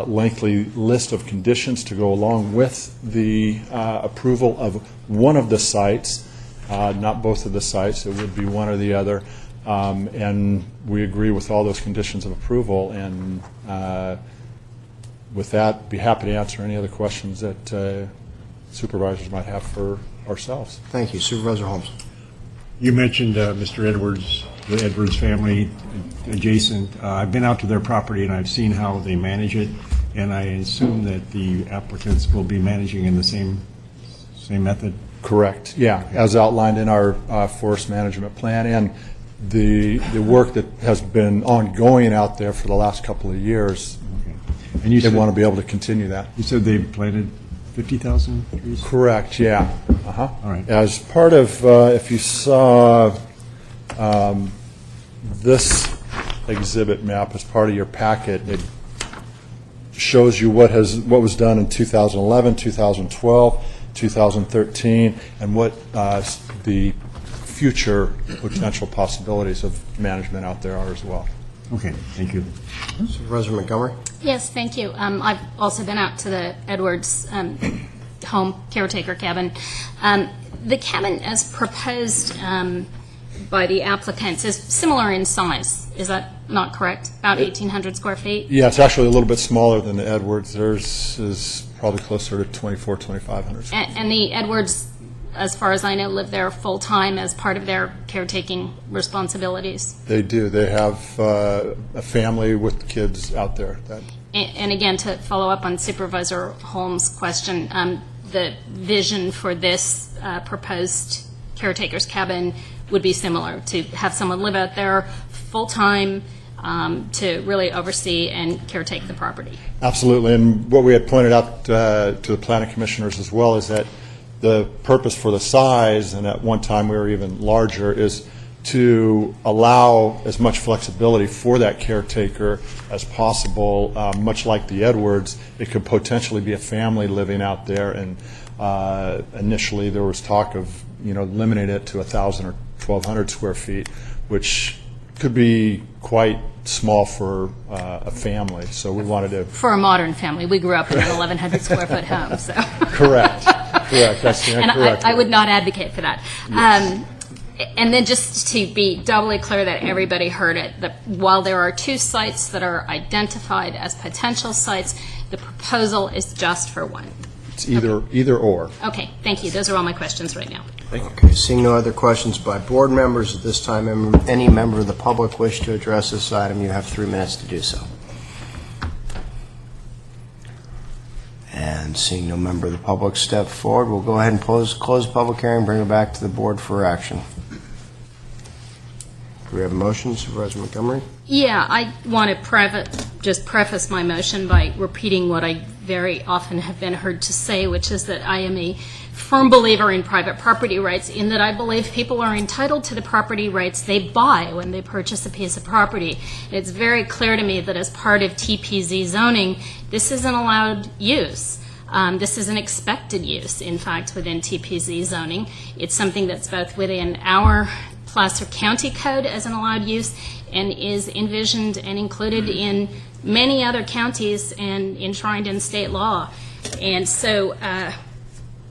lengthy list of conditions to go along with the approval of one of the sites, not both of the sites. It would be one or the other. And we agree with all those conditions of approval. And with that, be happy to answer any other questions that supervisors might have for ourselves. Thank you. Supervisor Holmes. You mentioned Mr. Edwards, the Edwards family adjacent. I've been out to their property and I've seen how they manage it, and I assume that the applicants will be managing in the same method? Correct, yeah, as outlined in our forest management plan, and the work that has been ongoing out there for the last couple of years. Okay. And they want to be able to continue that. You said they've planted 50,000 trees? Correct, yeah. Uh-huh. All right. As part of, if you saw this exhibit map as part of your packet, it shows you what was done in 2011, 2012, 2013, and what the future potential possibilities of management out there are as well. Okay, thank you. Supervisor Montgomery? Yes, thank you. I've also been out to the Edwards home caretaker cabin. The cabin as proposed by the applicants is similar in size. Is that not correct? About 1,800 square feet? Yeah, it's actually a little bit smaller than the Edwards. Theirs is probably closer to 2,500 square feet. And the Edwards, as far as I know, live there full-time as part of their caretaking responsibilities? They do. They have a family with kids out there. And again, to follow up on Supervisor Holmes' question, the vision for this proposed caretaker's cabin would be similar, to have someone live out there full-time to really oversee and caretake the property. Absolutely. And what we had pointed out to the planning commissioners as well is that the purpose for the size, and at one time we were even larger, is to allow as much flexibility for that caretaker as possible. Much like the Edwards, it could potentially be a family living out there, and initially there was talk of limiting it to 1,000 or 1,200 square feet, which could be quite small for a family. So we wanted to... For a modern family. We grew up in an 1,100 square foot home. So. Correct. That's correct. I would not advocate for that. Yes. And then just to be doubly clear that everybody heard it, that while there are two sites that are identified as potential sites, the proposal is just for one. It's either or. Okay, thank you. Those are all my questions right now. Okay, seeing no other questions by board members at this time, any member of the public wish to address this item, you have 3 minutes to do so. And seeing no member of the public step forward, we'll go ahead and close the public hearing, bring it back to the board for action. Do we have a motion, Supervisor Montgomery? Yeah, I want to just preface my motion by repeating what I very often have been heard to say, which is that I am a firm believer in private property rights, in that I believe people are entitled to the property rights they buy when they purchase a piece of property. It's very clear to me that as part of TPZ zoning, this is an allowed use. This is an expected use, in fact, within TPZ zoning. It's something that's both within our Placer County Code as an allowed use and is envisioned and included in many other counties and enshrined in state law. And so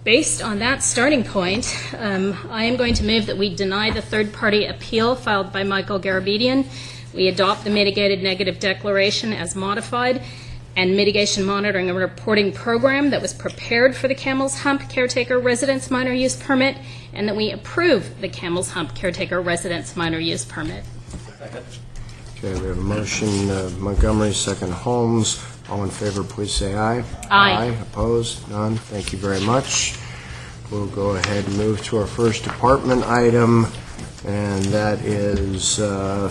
based on that starting point, I am going to move that we deny the third-party appeal filed by Michael Garabedian. We adopt the mitigated negative declaration as modified and mitigation monitoring and reporting program that was prepared for the Camels Hump Caretaker Residence Minor Use Permit, and that we approve the Camels Hump Caretaker Residence Minor Use Permit. Okay, we have a motion, Montgomery, second Holmes. All in favor, please say aye. Aye. Opposed? None. Thank you very much. We'll go ahead and move to our first department item, and that is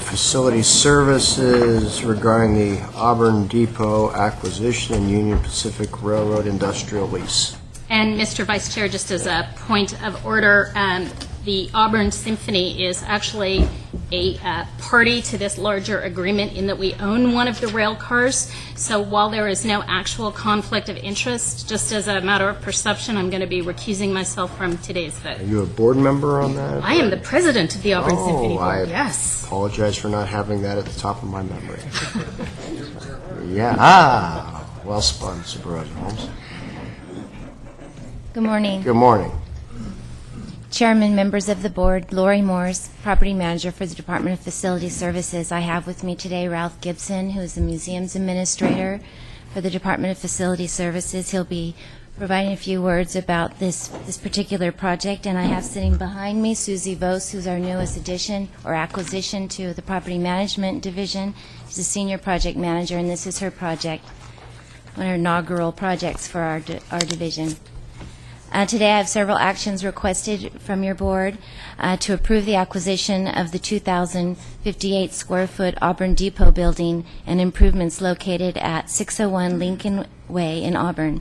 facility services regarding the Auburn Depot acquisition and Union Pacific Railroad industrial lease. And Mr. Vice Chair, just as a point of order, the Auburn Symphony is actually a party to this larger agreement in that we own one of the rail cars. So while there is no actual conflict of interest, just as a matter of perception, I'm going to be recusing myself from today's vote. Are you a board member on that? I am the president of the Auburn Symphony Board, I yes. apologize for not having that at the top of my memory. Yeah. Well spun, Supervisor Holmes. Good morning. Good morning. Chairman, members of the board, Lori Morse, Property Manager for the Department of Facility Services. I have with me today Ralph Gibson, who is the Museums Administrator for the Department of Facility Services. He'll be providing a few words about this particular project. And I have sitting behind me Susie Vos, who's our newest addition or acquisition to the Property Management Division. She's a Senior Project Manager, and this is her project, one of her inaugural projects for our division. Today I have several actions requested from your board to approve the acquisition of the 2,058 square foot Auburn Depot building and improvements located at 601 Lincoln Way in Auburn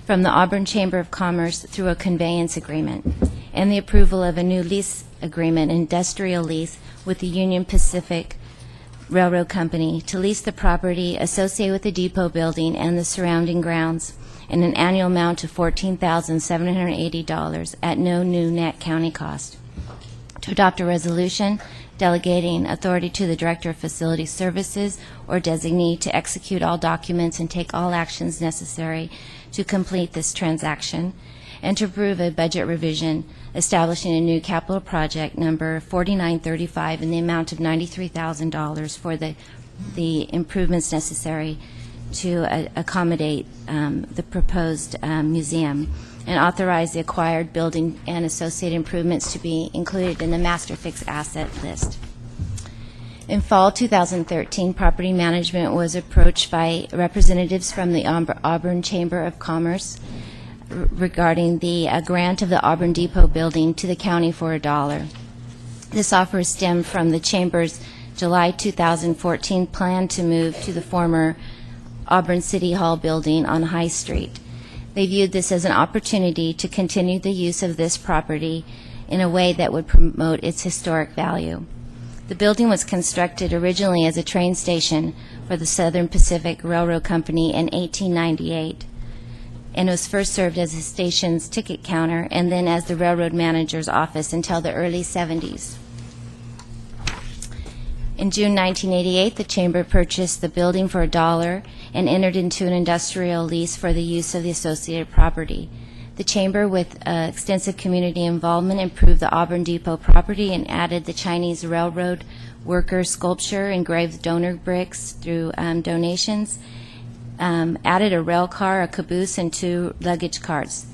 from the Auburn Chamber of Commerce through a conveyance agreement, and the approval of a new lease agreement, industrial lease, with the Union Pacific Railroad Company to lease the property associated with the depot building and the surrounding grounds in an annual amount of $14,780 at no new net county cost. To adopt a resolution delegating authority to the Director of Facility Services or designee to execute all documents and take all actions necessary to complete this transaction, and to approve a budget revision establishing a new capital project number 4935 in the amount of $93,000 for the improvements necessary to accommodate the proposed museum, and authorize the acquired building and associated improvements to be included in the master fixed asset list. In fall 2013, Property Management was approached by representatives from the Auburn Chamber of Commerce regarding the grant of the Auburn Depot building to the county for $1. This offer stemmed from the Chamber's July 2014 plan to move to the former Auburn City Hall building on High Street. They viewed this as an opportunity to continue the use of this property in a way that would promote its historic value. The building was constructed originally as a train station for the Southern Pacific Railroad Company in 1898, and was first served as the station's ticket counter and then as the railroad manager's office until the early 70s. In June 1988, the Chamber purchased the building for $1 and entered into an industrial lease for the use of the associated property. The Chamber, with extensive community involvement, improved the Auburn Depot property and added the Chinese railroad worker sculpture, engraved donor bricks through donations, added a rail car, a caboose, and 2 luggage carts.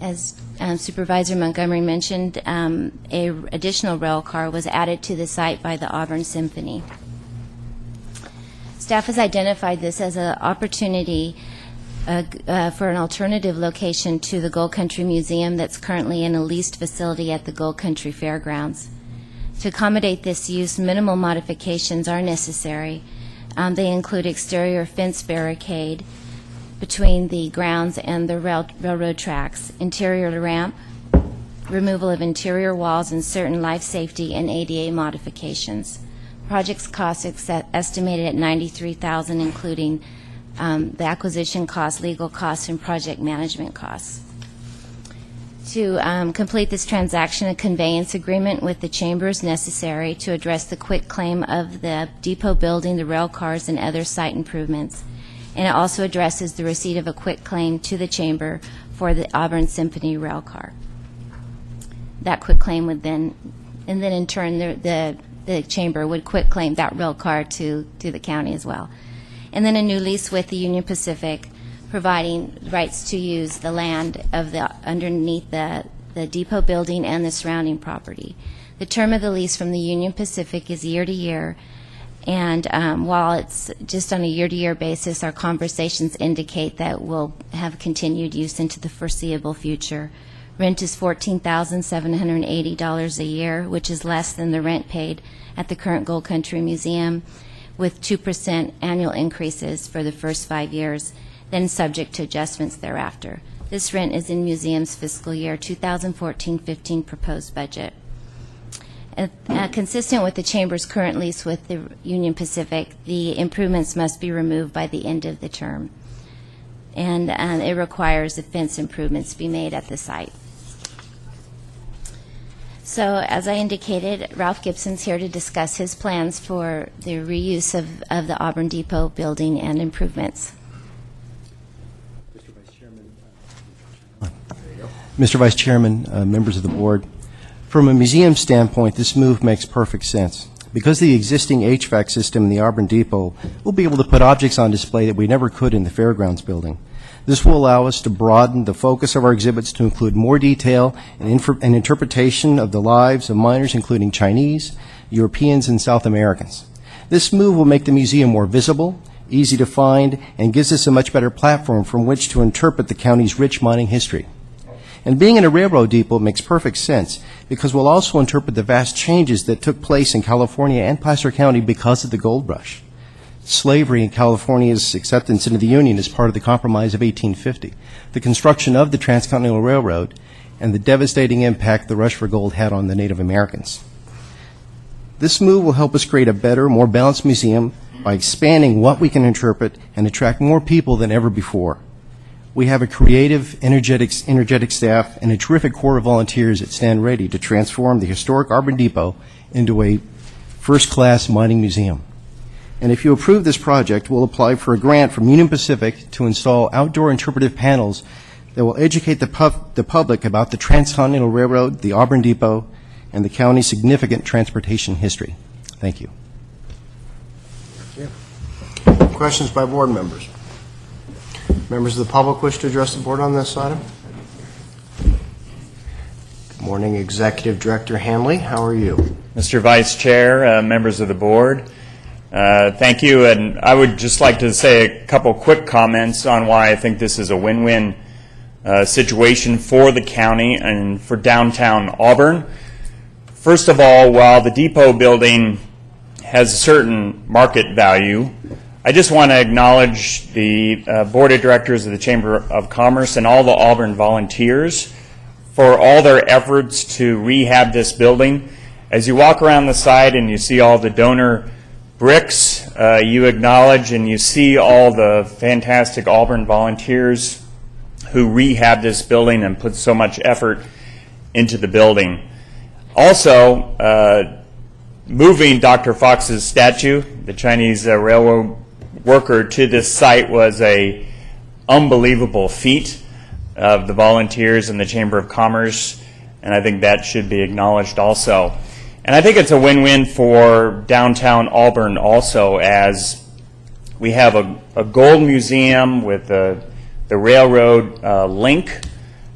As Supervisor Montgomery mentioned, a additional rail car was added to the site by the Auburn Symphony. Staff has identified this as an opportunity for an alternative location to the Gold Country Museum that's currently in a leased facility at the Gold Country Fairgrounds. To accommodate this use, minimal modifications are necessary. They include exterior fence barricade between the grounds and the railroad tracks, interior ramp, removal of interior walls, and certain life safety and ADA modifications. Project's cost is estimated at $93,000, including the acquisition costs, legal costs, and project management costs. To complete this transaction, a conveyance agreement with the Chamber is necessary to address the quit claim of the depot building, the rail cars, and other site improvements. And it also addresses the receipt of a quit claim to the Chamber for the Auburn Symphony rail car. That quit claim would then, and then in turn the Chamber would quit claim that rail car to the county as well. And then a new lease with the Union Pacific, providing rights to use the land of underneath the depot building and the surrounding property. The term of the lease from the Union Pacific is year to year, And while it's just on a year-to-year basis, our conversations indicate that we'll have continued use into the foreseeable future. Rent is $14,780 a year, which is less than the rent paid at the current Gold Country Museum, with 2% annual increases for the first 5 years, then subject to adjustments thereafter. This rent is in museum's fiscal year 2014-15 proposed budget. Consistent with the Chamber's current lease with the Union Pacific, the improvements must be removed by the end of the term. And it requires the fence improvements to be made at the site. So, as I indicated, Ralph Gibson's here to discuss his plans for the reuse of the Auburn Depot building and improvements. Mr. Vice Chairman, members of the board, from a museum standpoint, this move makes perfect sense. Because the existing HVAC system in the Auburn Depot, we'll be able to put objects on display that we never could in the Fairgrounds building. This will allow us to broaden the focus of our exhibits to include more detail and interpretation of the lives of miners, including Chinese, Europeans, and South Americans. This move will make the museum more visible, easy to find, and gives us a much better platform from which to interpret the county's rich mining history. And being in a railroad depot makes perfect sense because we'll also interpret the vast changes that took place in California and Placer County because of the gold rush. Slavery and California's acceptance into the Union as part of the Compromise of 1850, the construction of the Transcontinental Railroad, and the devastating impact the rush for gold had on the Native Americans. This move will help us create a better, more balanced museum by expanding what we can interpret and attract more people than ever before. We have a creative, energetic staff and a terrific corps of volunteers that stand ready to transform the historic Auburn Depot into a first-class mining museum. And if you approve this project, we'll apply for a grant from Union Pacific to install outdoor interpretive panels that will educate the public about the Transcontinental Railroad, the Auburn Depot, and the county's significant transportation history. Thank you. Questions by board members? Members of the public wish to address the board on this item? Good morning, Executive Director Hanley. How are you? Mr. Vice Chair, members of the board, thank you. And I would just like to say a couple quick comments on why I think this is a win-win situation for the county and for downtown Auburn. First of all, while the depot building has a certain market value, I just want to acknowledge the Board of Directors of the Chamber of Commerce and all the Auburn volunteers for all their efforts to rehab this building. As you walk around the site and you see all the donor bricks, you acknowledge and you see all the fantastic Auburn volunteers who rehab this building and put so much effort into the building. Also, moving Dr. Fox's statue, the Chinese railroad worker, to this site was a unbelievable feat of the volunteers and the Chamber of Commerce, and I think that should be acknowledged also. And I think it's a win-win for downtown Auburn also, as we have a gold museum with the railroad link,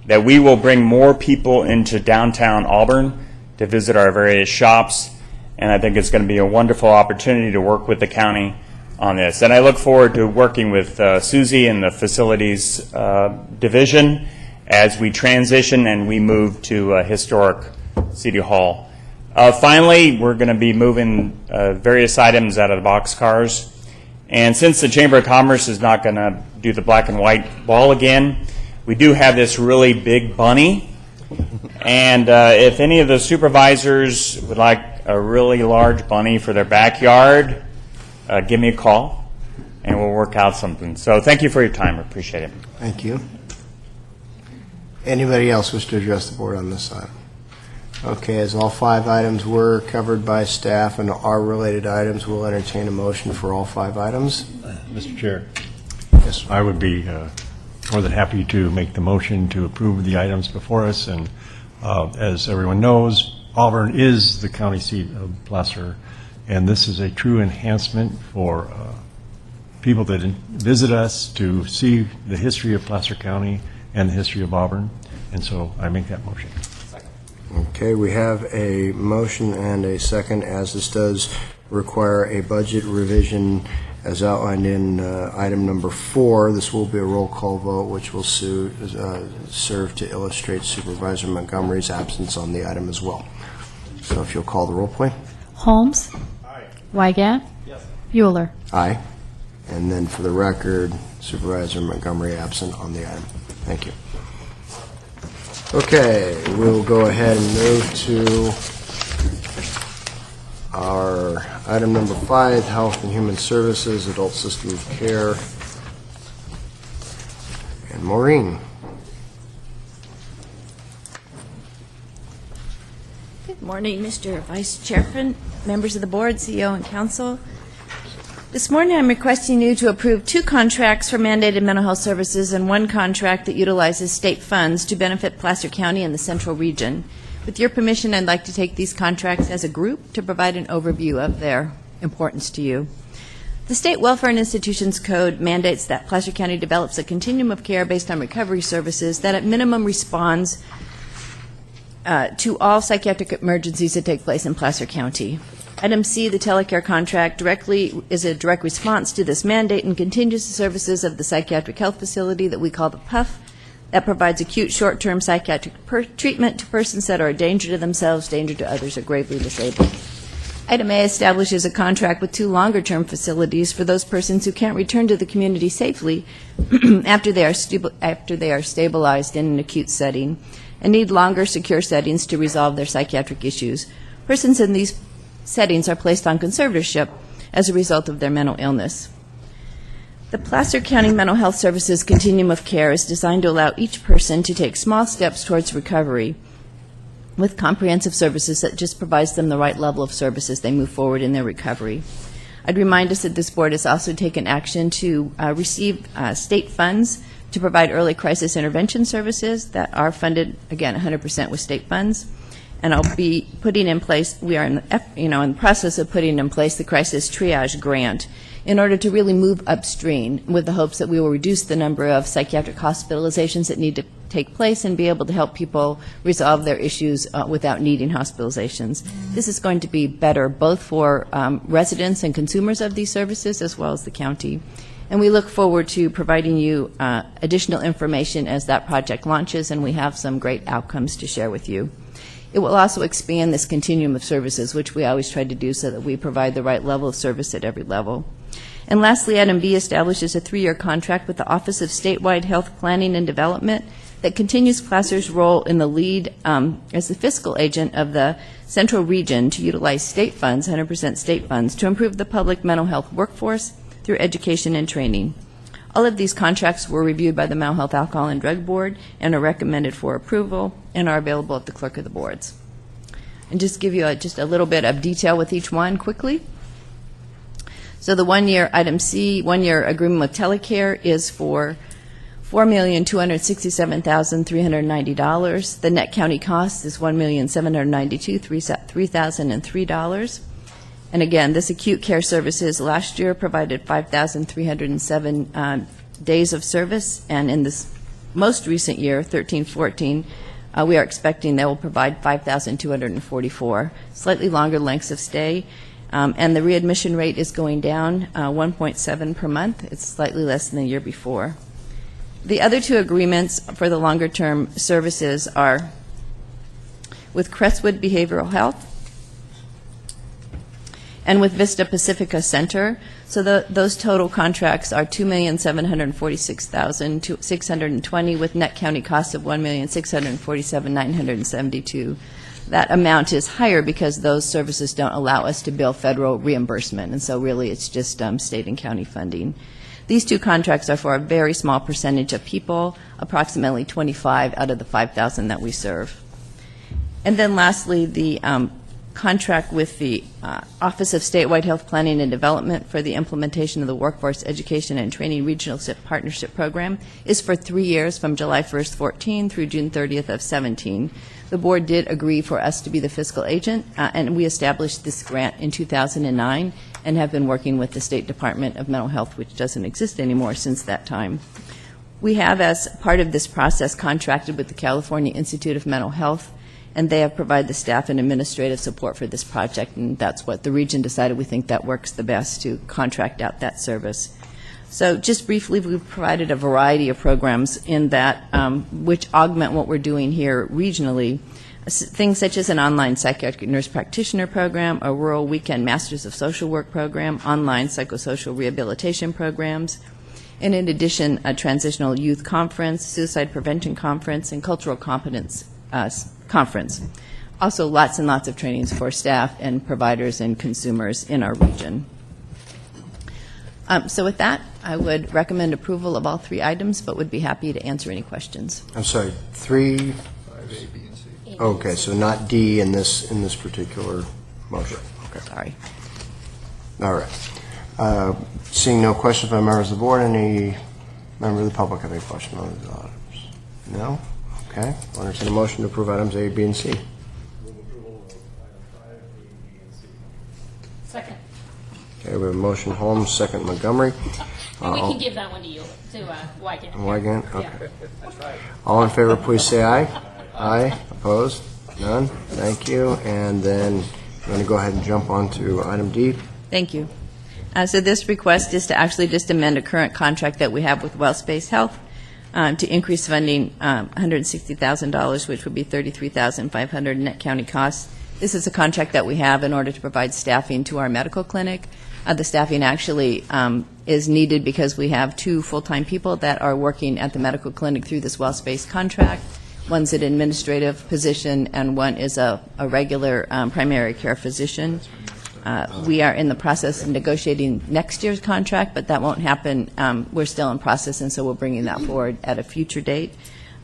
that we will bring more people into downtown Auburn to visit our various shops, and I think it's going to be a wonderful opportunity to work with the county on this. And I look forward to working with Susie and the facilities division as we transition and we move to historic City Hall. Finally, we're going to be moving various items out of the boxcars. And since the Chamber of Commerce is not going to do the black and white wall again, we do have this really big bunny. And if any of the supervisors would like a really large bunny for their backyard, give me a call and we'll work out something. So thank you for your time. I appreciate it. Thank you. Anybody else wish to address the board on this item? Okay, as all 5 items were covered by staff and are related items, we'll entertain a motion for all 5 items. Mr. Chair. Yes. I would be more than happy to make the motion to approve the items before us. And as everyone knows, Auburn is the county seat of Placer, and this is a true enhancement for people that visit us to see the history of Placer County and the history of Auburn. And so I make that motion. Okay, we have a motion and a second, as this does require a budget revision as outlined in item number 4. This will be a roll call vote, which will serve to illustrate Supervisor Montgomery's absence on the item as well. So if you'll call the roll, please. Holmes? Aye. Wygant? Yes. Bueller? Aye. And then for the record, Supervisor Montgomery absent on the item. Thank you. Okay, we'll go ahead and move to our item number 5, Health and Human Services, Adult System of Care. And Maureen. Good morning, Mr. Vice Chairman, members of the board, CEO, and council. This morning I'm requesting you to approve 2 contracts for mandated mental health services and 1 contract that utilizes state funds to benefit Placer County and the Central Region. With your permission, I'd like to take these contracts as a group to provide an overview of their importance to you. The State Welfare and Institutions Code mandates that Placer County develops a continuum of care based on recovery services that at minimum responds to all psychiatric emergencies that take place in Placer County. Item C, the telecare contract, is a direct response to this mandate and continues the services of the psychiatric health facility that we call the PUF, that provides acute short-term psychiatric treatment to persons that are a danger to themselves, danger to others, or gravely disabled. Item A establishes a contract with 2 longer-term facilities for those persons who can't return to the community safely after they are stabilized in an acute setting and need longer, secure settings to resolve their psychiatric issues. Persons in these settings are placed on conservatorship as a result of their mental illness. The Placer County Mental Health Services Continuum of Care is designed to allow each person to take small steps towards recovery with comprehensive services that just provides them the right level of service as they move forward in their recovery. I'd remind us that this board has also taken action to receive state funds to provide early crisis intervention services that are funded, again, 100% with state funds. And I'll be putting in place, we are in the process of putting in place the crisis triage grant in order to really move upstream with the hopes that we will reduce the number of psychiatric hospitalizations that need to take place and be able to help people resolve their issues without needing hospitalizations. This is going to be better both for residents and consumers of these services as well as the county. And we look forward to providing you additional information as that project launches, and we have some great outcomes to share with you. It will also expand this continuum of services, which we always try to do so that we provide the right level of service at every level. And lastly, item B establishes a 3-year contract with the Office of Statewide Health Planning and Development that continues Placer's role in the lead as the fiscal agent of the Central Region to utilize state funds, 100% state funds, to improve the public mental health workforce through education and training. All of these contracts were reviewed by the Mental Health, Alcohol, and Drug Board and are recommended for approval and are available at the clerk of the boards. And just give you just a little bit of detail with each one quickly. So the 1-year, item C, 1-year agreement with Telecare is for $4,267,390. The net county cost is $1,792,3003. And again, this acute care services last year provided 5,307 days of service, and in this most recent year, 13-14, we are expecting they will provide 5,244, slightly longer lengths of stay, and the readmission rate is going down 1.7 per month. It's slightly less than the year before. The other 2 agreements for the longer-term services are with Crestwood Behavioral Health and with Vista Pacifica Center. So those total contracts are $2,746,620 with net county cost of $1,647,972. That amount is higher because those services don't allow us to bill federal reimbursement, and so really it's just state and county funding. These 2 contracts are for a very small percentage of people, approximately 25 out of the 5,000 that we serve. And then lastly, the contract with the Office of Statewide Health Planning and Development for the implementation of the Workforce Education and Training Regional Partnership Program is for 3 years from July 1st, 14 through June 30th of 17. The board did agree for us to be the fiscal agent, and we established this grant in 2009 and have been working with the State Department of Mental Health, which doesn't exist anymore since that time. We have, as part of this process, contracted with the California Institute of Mental Health, and they have provided the staff and administrative support for this project, and that's what the region decided. We think that works the best to contract out that service. So just briefly, we've provided a variety of programs in that which augment what we're doing here regionally. Things such as an online psychiatric nurse practitioner program, a rural weekend Masters of Social Work program, online psychosocial rehabilitation programs, and in addition, a transitional youth conference, suicide prevention conference, and cultural competence conference. Also, lots and lots of trainings for staff and providers and consumers in our region. So with that, I would recommend approval of all three items, but would be happy to answer any questions. I'm sorry, 3? Okay, so not D in this particular motion. Okay. Sorry. All right. Seeing no questions by members of the board, any member of the public have any questions on these items? No? Okay. I'll entertain a motion to approve items A, B, and C. Second. Okay, we have a motion Holmes, second Montgomery. And we can give that one to you, to Wygant. Wygant? Okay. Yeah. All in favor, please say aye. Aye. Opposed? None? Thank you. And then I'm going to go ahead and jump on to item D. Thank you. So this request is to actually just amend a current contract that we have with WellSpace Health to increase funding $160,000, which would be $33,500 net county costs. This is a contract that we have in order to provide staffing to our medical clinic. The staffing actually is needed because we have 2 full-time people that are working at the medical clinic through this WellSpace contract. One's an administrative position, and one is a regular primary care physician. We are in the process of negotiating next year's contract, but that won't happen. We're still in process, and so we're bringing that forward at a future date.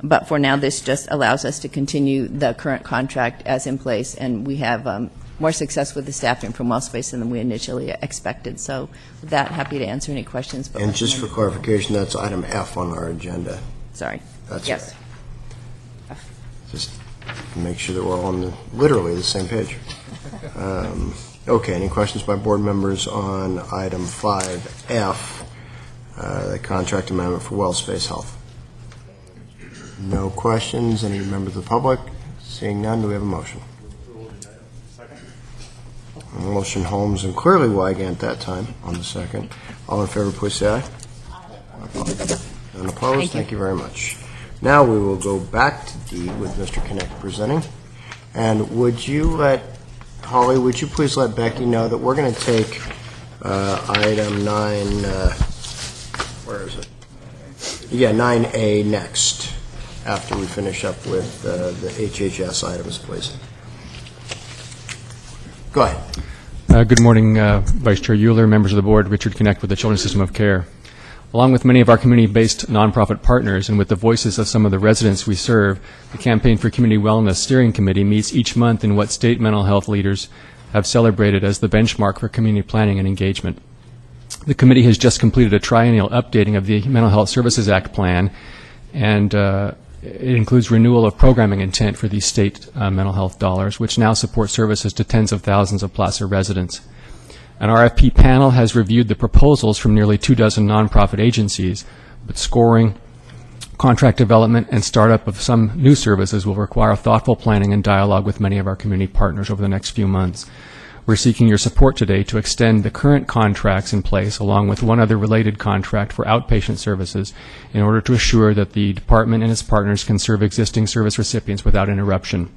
But for now, this just allows us to continue the current contract as in place, and we have more success with the staffing from WellSpace than we initially expected. So with that, happy to answer any questions. And just for clarification, that's item F on our agenda. Sorry. That's yes. Right. Just to make sure that we're all on literally the same page. Okay, any questions by board members on item 5F, the contract amendment for WellSpace Health? No questions. Any members of the public? Seeing none, do we have a motion? A motion Holmes and clearly Wygant that time on the second. All in favor, please say aye. None opposed? Thank you very much. Now we will go back to D with Mr. Kinect presenting. And would you Holly, would you please let Becky know that we're going to take item 9, where is it? Yeah, 9A next, after we finish up with the HHS items, please. Go ahead. Good morning, Vice Chair Euler, members of the board, Richard Kinect with the Children's System of Care. Along with many of our community-based nonprofit partners and with the voices of some of the residents we serve, the Campaign for Community Wellness Steering Committee meets each month in what state mental health leaders have celebrated as the benchmark for community planning and engagement. The committee has just completed a triennial updating of the Mental Health Services Act plan, and it includes renewal of programming intent for these state mental health dollars, which now support services to tens of thousands of Placer residents. An RFP panel has reviewed the proposals from nearly 24 nonprofit agencies, but scoring, contract development, and startup of some new services will require thoughtful planning and dialogue with many of our community partners over the next few months. We're seeking your support today to extend the current contracts in place, along with one other related contract for outpatient services, in order to assure that the department and its partners can serve existing service recipients without interruption.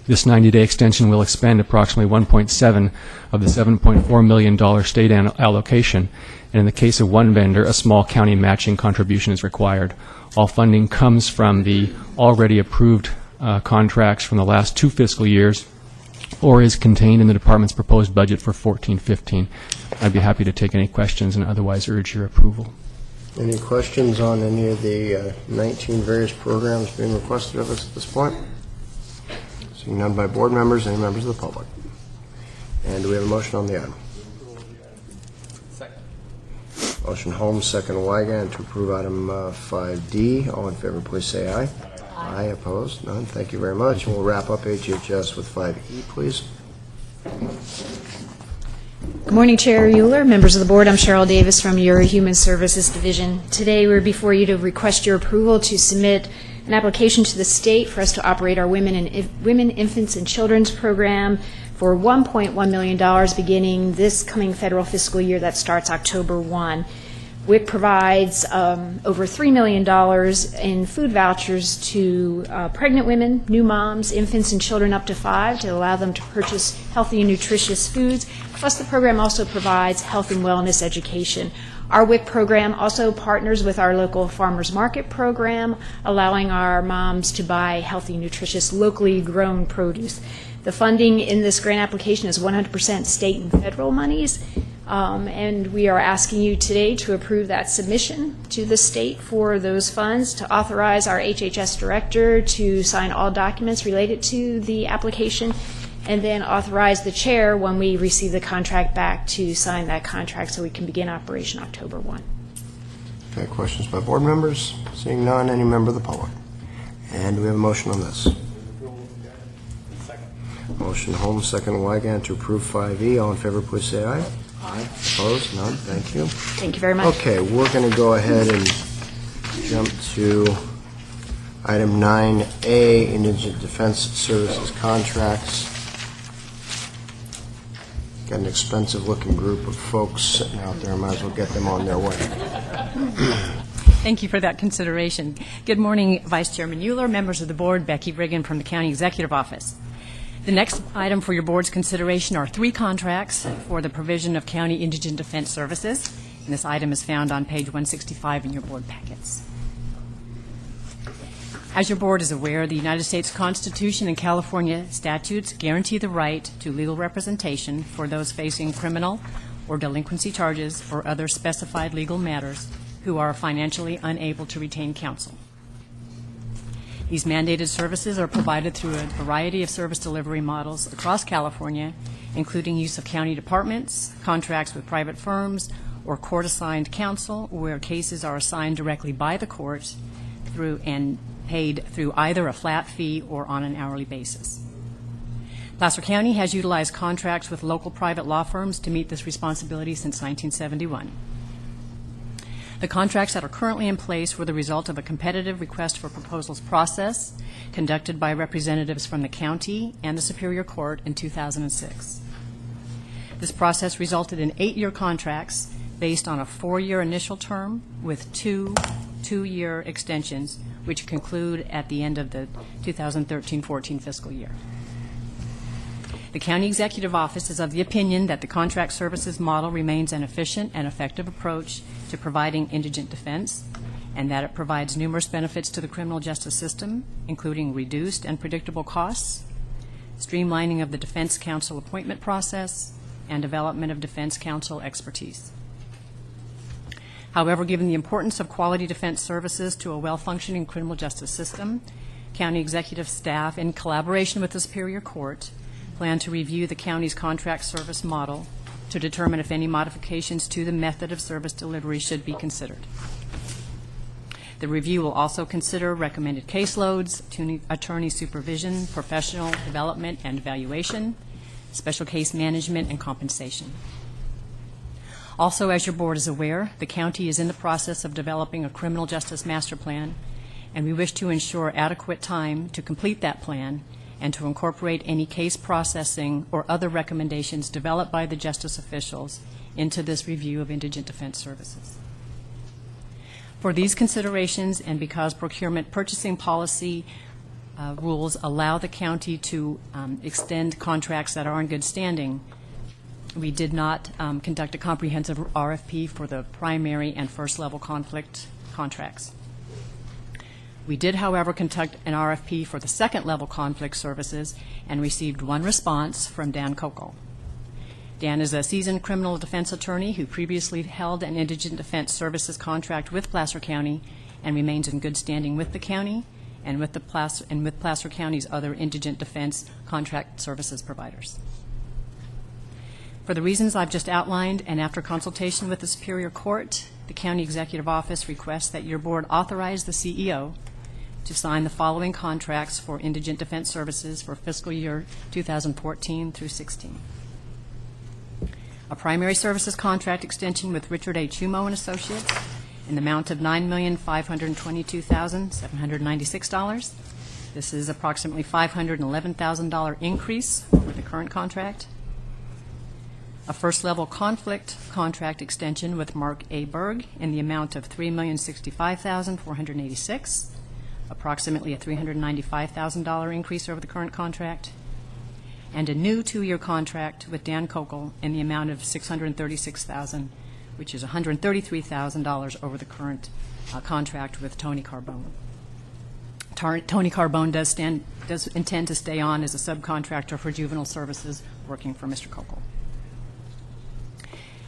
This 90-day extension will expend approximately 1.7 of the $7.4 million state allocation, and in the case of one vendor, a small county matching contribution is required. All funding comes from the already approved contracts from the last 2 fiscal years, or is contained in the department's proposed budget for 14-15. I'd be happy to take any questions and otherwise urge your approval. Any questions on any of the 19 various programs being requested of us at this point? Seeing none by board members, any members of the public. And do we have a motion on the item? Second. Motion Holmes, second Wygant to approve item 5D. All in favor, please say aye. Aye. Opposed? None. Thank you very much. And we'll wrap up HHS with 5E, please. Good morning, Chair Euler, members of the board. I'm Cheryl Davis from your Human Services Division. Today we're before you to request your approval to submit an application to the state for us to operate our Women, Infants, and Children's program for $1.1 million beginning this coming federal fiscal year that starts October 1. WIC provides over $3 million in food vouchers to pregnant women, new moms, infants, and children up to 5 to allow them to purchase healthy and nutritious foods. Plus, the program also provides health and wellness education. Our WIC program also partners with our local farmers market program, allowing our moms to buy healthy, nutritious, locally grown produce. The funding in this grant application is 100% state and federal monies, and we are asking you today to approve that submission to the state for those funds, to authorize our HHS director to sign all documents related to the application, and then authorize the chair when we receive the contract back to sign that contract so we can begin operation October 1. Okay, questions by board members? Seeing none, any member of the public? And do we have a motion on this? Motion Holmes, second Wygant to approve 5E. All in favor, please say aye. Aye. Opposed? None. Thank you. Thank you very much. Okay, we're going to go ahead and jump to item 9A, Indigent Defense Services Contracts. Got an expensive-looking group of folks sitting out there. Might as well get them on their way. Thank you for that consideration. Good morning, Vice Chairman Euler, members of the board, Becky Riggin from the County Executive Office. The next item for your board's consideration are 3 contracts for the provision of county indigent defense services. And this item is found on page 165 in your board packets. As your board is aware, the United States Constitution and California statutes guarantee the right to legal representation for those facing criminal or delinquency charges or other specified legal matters who are financially unable to retain counsel. These mandated services are provided through a variety of service delivery models across California, including use of county departments, contracts with private firms, or court-assigned counsel, where cases are assigned directly by the court through and paid through either a flat fee or on an hourly basis. Placer County has utilized contracts with local private law firms to meet this responsibility since 1971. The contracts that are currently in place were the result of a competitive request for proposals process conducted by representatives from the county and the Superior Court in 2006. This process resulted in 8-year contracts based on a 4-year initial term with 2 2-year extensions, which conclude at the end of the 2013-14 fiscal year. The County Executive Office is of the opinion that the contract services model remains an efficient and effective approach to providing indigent defense, and that it provides numerous benefits to the criminal justice system, including reduced and predictable costs, streamlining of the defense counsel appointment process, and development of defense counsel expertise. However, given the importance of quality defense services to a well-functioning criminal justice system, county executive staff, in collaboration with the Superior Court, plan to review the county's contract service model to determine if any modifications to the method of service delivery should be considered. The review will also consider recommended caseloads, attorney supervision, professional development and evaluation, special case management, and compensation. Also, as your board is aware, the county is in the process of developing a criminal justice master plan, and we wish to ensure adequate time to complete that plan and to incorporate any case processing or other recommendations developed by the justice officials into this review of indigent defense services. For these considerations, and because procurement purchasing policy rules allow the county to extend contracts that are in good standing, we did not conduct a comprehensive RFP for the primary and first level conflict contracts. We did, however, conduct an RFP for the second level conflict services and received one response from Dan Kokol. Dan is a seasoned criminal defense attorney who previously held an indigent defense services contract with Placer County and remains in good standing with the county and with Placer County's other indigent defense contract services providers. For the reasons I've just outlined, and after consultation with the Superior Court, the County Executive Office requests that your board authorize the CEO to sign the following contracts for indigent defense services for fiscal year 2014 through 16. A primary services contract extension with Richard A. Chumo and Associates in the amount of $9,522,796. This is approximately $511,000 increase over the current contract. A first-level conflict contract extension with Mark A. Berg in the amount of $3,065,486, approximately a $395,000 increase over the current contract. And a new 2-year contract with Dan Kokel in the amount of $636,000, which is $133,000 over the current contract with Tony Carbone. Tony Carbone does intend to stay on as a subcontractor for juvenile services, working for Mr. Kokel.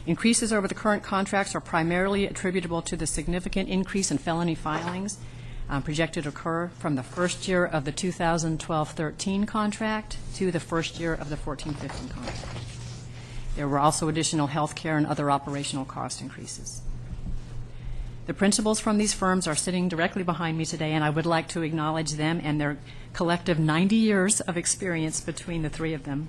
Increases over the current contracts are primarily attributable to the significant increase in felony filings projected to occur from the first year of the 2012-13 contract to the first year of the 14-15 contract. There were also additional health care and other operational cost increases. The principals from these firms are sitting directly behind me today, and I would like to acknowledge them and their collective 90 years of experience between the three of them,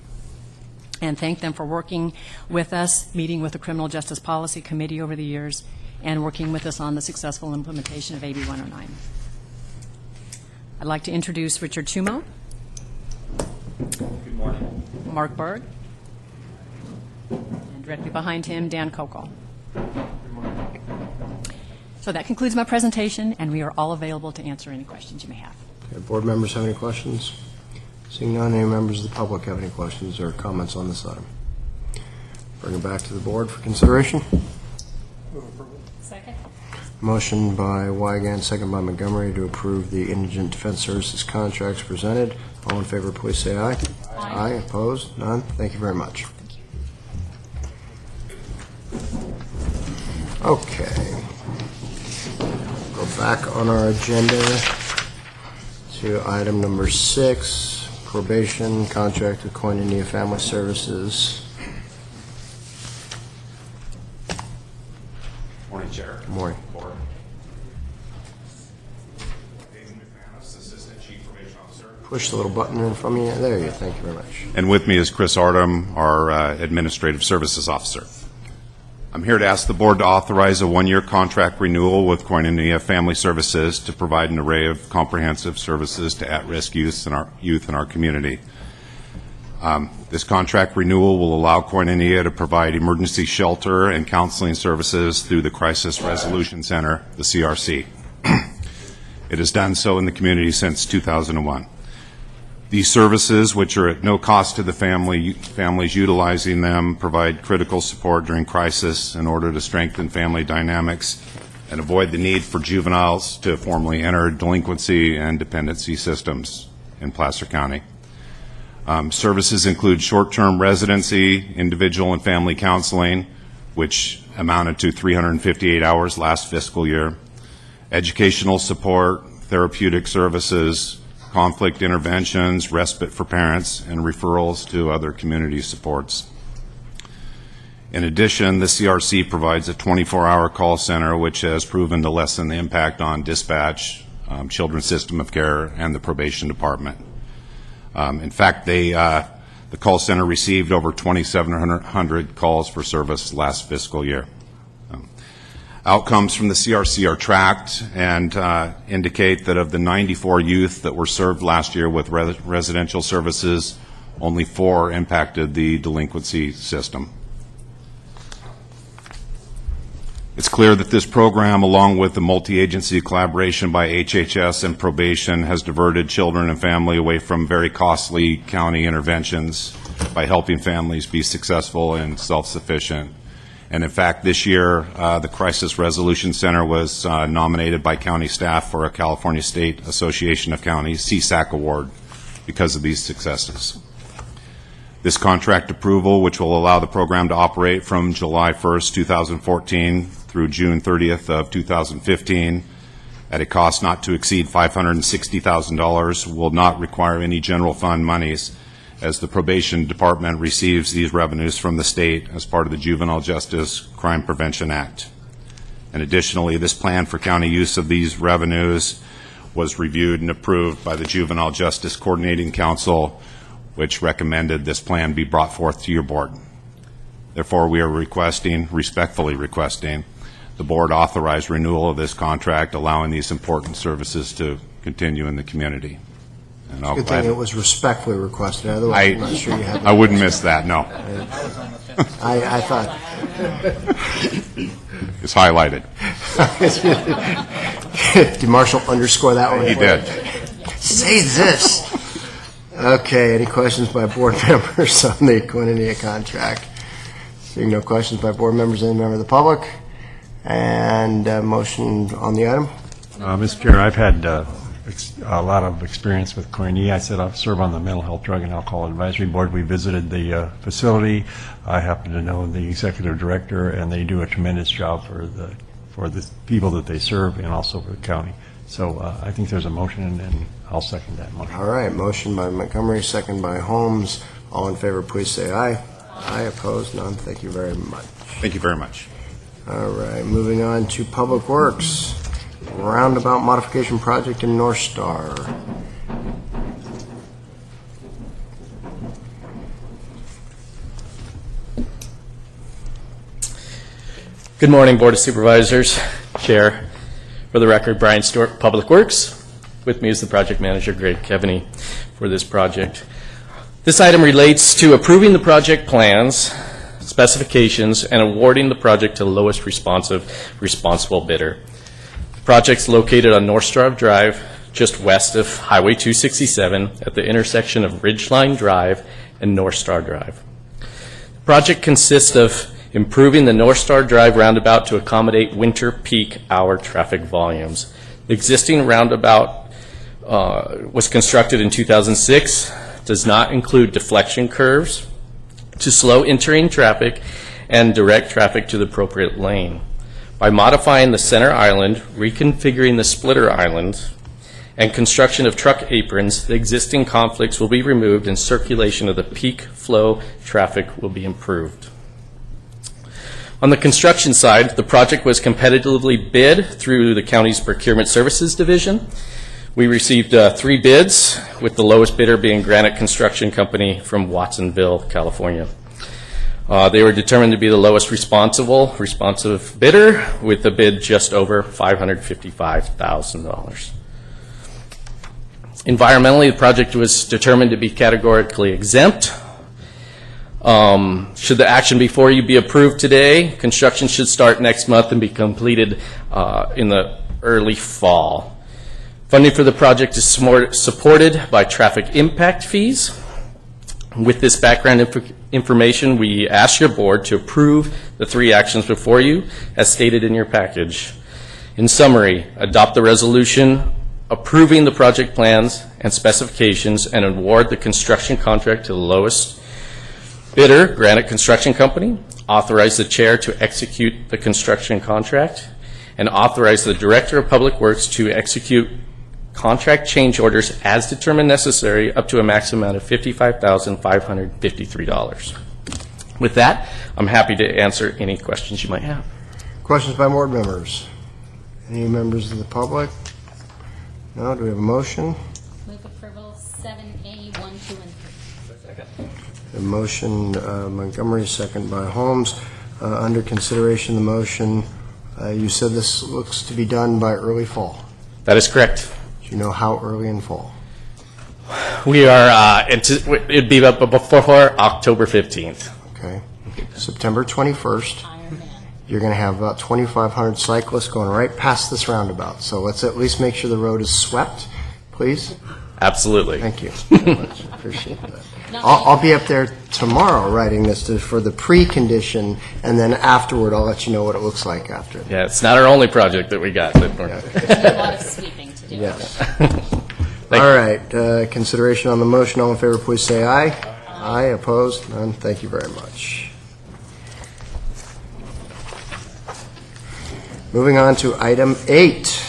and thank them for working with us, meeting with the Criminal Justice Policy Committee over the years, and working with us on the successful implementation of AB 109. I'd like to introduce Richard Chumo. Good morning. Mark Berg. And directly behind him, Dan Kokel. So that concludes my presentation, and we are all available to answer any questions you may have. Okay, board members have any questions? Seeing none, any members of the public have any questions or comments on this item? Bring it back to the board for consideration. Second. Motion by Wygant, second by Montgomery, to approve the Indigent Defense Services contracts presented. All in favor, please say aye. Aye. Aye. Opposed? None? Thank you very much. Okay. Go back on our agenda to item number 6, probation contract with Koinonia Family Services. Morning, Chair. Good morning. Board. Assistant Chief Probation Officer. Push the little button in front of you. There you go. Thank you very much. And with me is Chris Artem, our Administrative Services Officer. I'm here to ask the Board to authorize a 1-year contract renewal with Koinonia Family Services to provide an array of comprehensive services to at-risk youth in our community. This contract renewal will allow Koinonia to provide emergency shelter and counseling services through the Crisis Resolution Center, the CRC. It has done so in the community since 2001. These services, which are at no cost to the families utilizing them, provide critical support during crisis in order to strengthen family dynamics and avoid the need for juveniles to formally enter delinquency and dependency systems in Placer County. Services include short-term residency, individual and family counseling, which amounted to 358 hours last fiscal year, educational support, therapeutic services, conflict interventions, respite for parents, and referrals to other community supports. In addition, the CRC provides a 24-hour call center, which has proven to lessen the impact on dispatch, Children's System of Care, and the Probation Department. In fact, the call center received over 2,700 calls for service last fiscal year. Outcomes from the CRC are tracked and indicate that of the 94 youth that were served last year with residential services, only 4 impacted the delinquency system. It's clear that this program, along with the multi-agency collaboration by HHS and probation, has diverted children and family away from very costly county interventions by helping families be successful and self-sufficient. And in fact, this year, the Crisis Resolution Center was nominated by county staff for a California State Association of Counties CSAC award because of these successes. This contract approval, which will allow the program to operate from July 1st, 2014 through June 30th of 2015 at a cost not to exceed $560,000, will not require any general fund monies, as the Probation Department receives these revenues from the state as part of the Juvenile Justice Crime Prevention Act. And additionally, this plan for county use of these revenues was reviewed and approved by the Juvenile Justice Coordinating Council, which recommended this plan be brought forth to your board. Therefore, we are respectfully requesting the board authorize renewal of this contract, allowing these important services to continue in the community. And I'll Good thing it was respectfully requested, otherwise I'm not sure you had. I wouldn't miss that, no. I thought. It's highlighted. Did Marshall underscore that one? He did. Say this. Okay, any questions by board members on the Koinonia contract? Seeing no questions by board members, any member of the public? And motion on the item? Mr. Chair, I've had a lot of experience with Koinonia. I serve on the Mental Health, Drug, and Alcohol Advisory Board. We visited the facility. I happen to know the executive director, and they do a tremendous job for the people that they serve and also for the county. So I think there's a motion, and I'll second that motion. All right, motion by Montgomery, second by Holmes. All in favor, please say aye. Aye, opposed, none. Thank you very much. Thank you very much. All right, moving on to Public Works. Roundabout modification project in North Star. Good morning, Board of Supervisors, Chair. For the record, Brian Stewart, Public Works. With me is the project manager, Greg Kevaney, for this project. This item relates to approving the project plans, specifications, and awarding the project to the lowest responsible bidder. The project's located on North Star Drive, just west of Highway 267 at the intersection of Ridgeline Drive and North Star Drive. The project consists of improving the North Star Drive roundabout to accommodate winter peak hour traffic volumes. The existing roundabout was constructed in 2006, does not include deflection curves to slow entering traffic and direct traffic to the appropriate lane. By modifying the center island, reconfiguring the splitter island, and construction of truck aprons, the existing conflicts will be removed and circulation of the peak flow traffic will be improved. On the construction side, the project was competitively bid through the county's Procurement Services Division. We received 3 bids, with the lowest bidder being Granite Construction Company from Watsonville, California. They were determined to be the lowest responsive bidder, with a bid just over $555,000. Environmentally, the project was determined to be categorically exempt. Should the action before you be approved today, construction should start next month and be completed in the early fall. Funding for the project is supported by traffic impact fees. With this background information, we ask your board to approve the 3 actions before you as stated in your package. In summary, adopt the resolution approving the project plans and specifications and award the construction contract to the lowest bidder, Granite Construction Company, authorize the chair to execute the construction contract, and authorize the Director of Public Works to execute contract change orders as determined necessary up to a maximum amount of $55,553. With that, I'm happy to answer any questions you might have. Questions by board members? Any members of the public? No? Do we have a motion? Move approval 7A, 1, 2, and 3. A motion, Montgomery, second by Holmes. Under consideration, the motion, you said this looks to be done by early fall. That is correct. Do you know how early in fall? We are, it'd be before October 15th. Okay. September 21st. You're going to have about 2,500 cyclists going right past this roundabout. So let's at least make sure the road is swept, please. Absolutely. Thank you very much. Appreciate that. I'll be up there tomorrow writing this for the precondition, and then afterward I'll let you know what it looks like after. Yeah, it's not our only project that we got. There's a lot of sweeping to do. Yes. All right. Consideration on the motion. All in favor, please say aye. Aye. Opposed? None. Thank you very much. Moving on to item 8.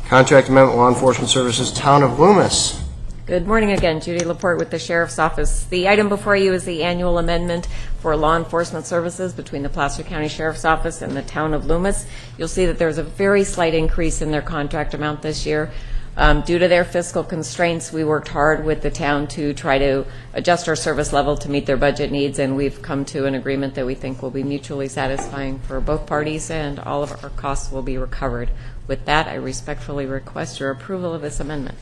Contract Amendment, Law Enforcement Services, Town of Loomis. Good morning again. Judy Laporte with the Sheriff's Office. The item before you is the annual amendment for law enforcement services between the Placer County Sheriff's Office and the Town of Loomis. You'll see that there's a very slight increase in their contract amount this year. Due to their fiscal constraints, we worked hard with the town to try to adjust our service level to meet their budget needs, and we've come to an agreement that we think will be mutually satisfying for both parties, and all of our costs will be recovered. With that, I respectfully request your approval of this amendment.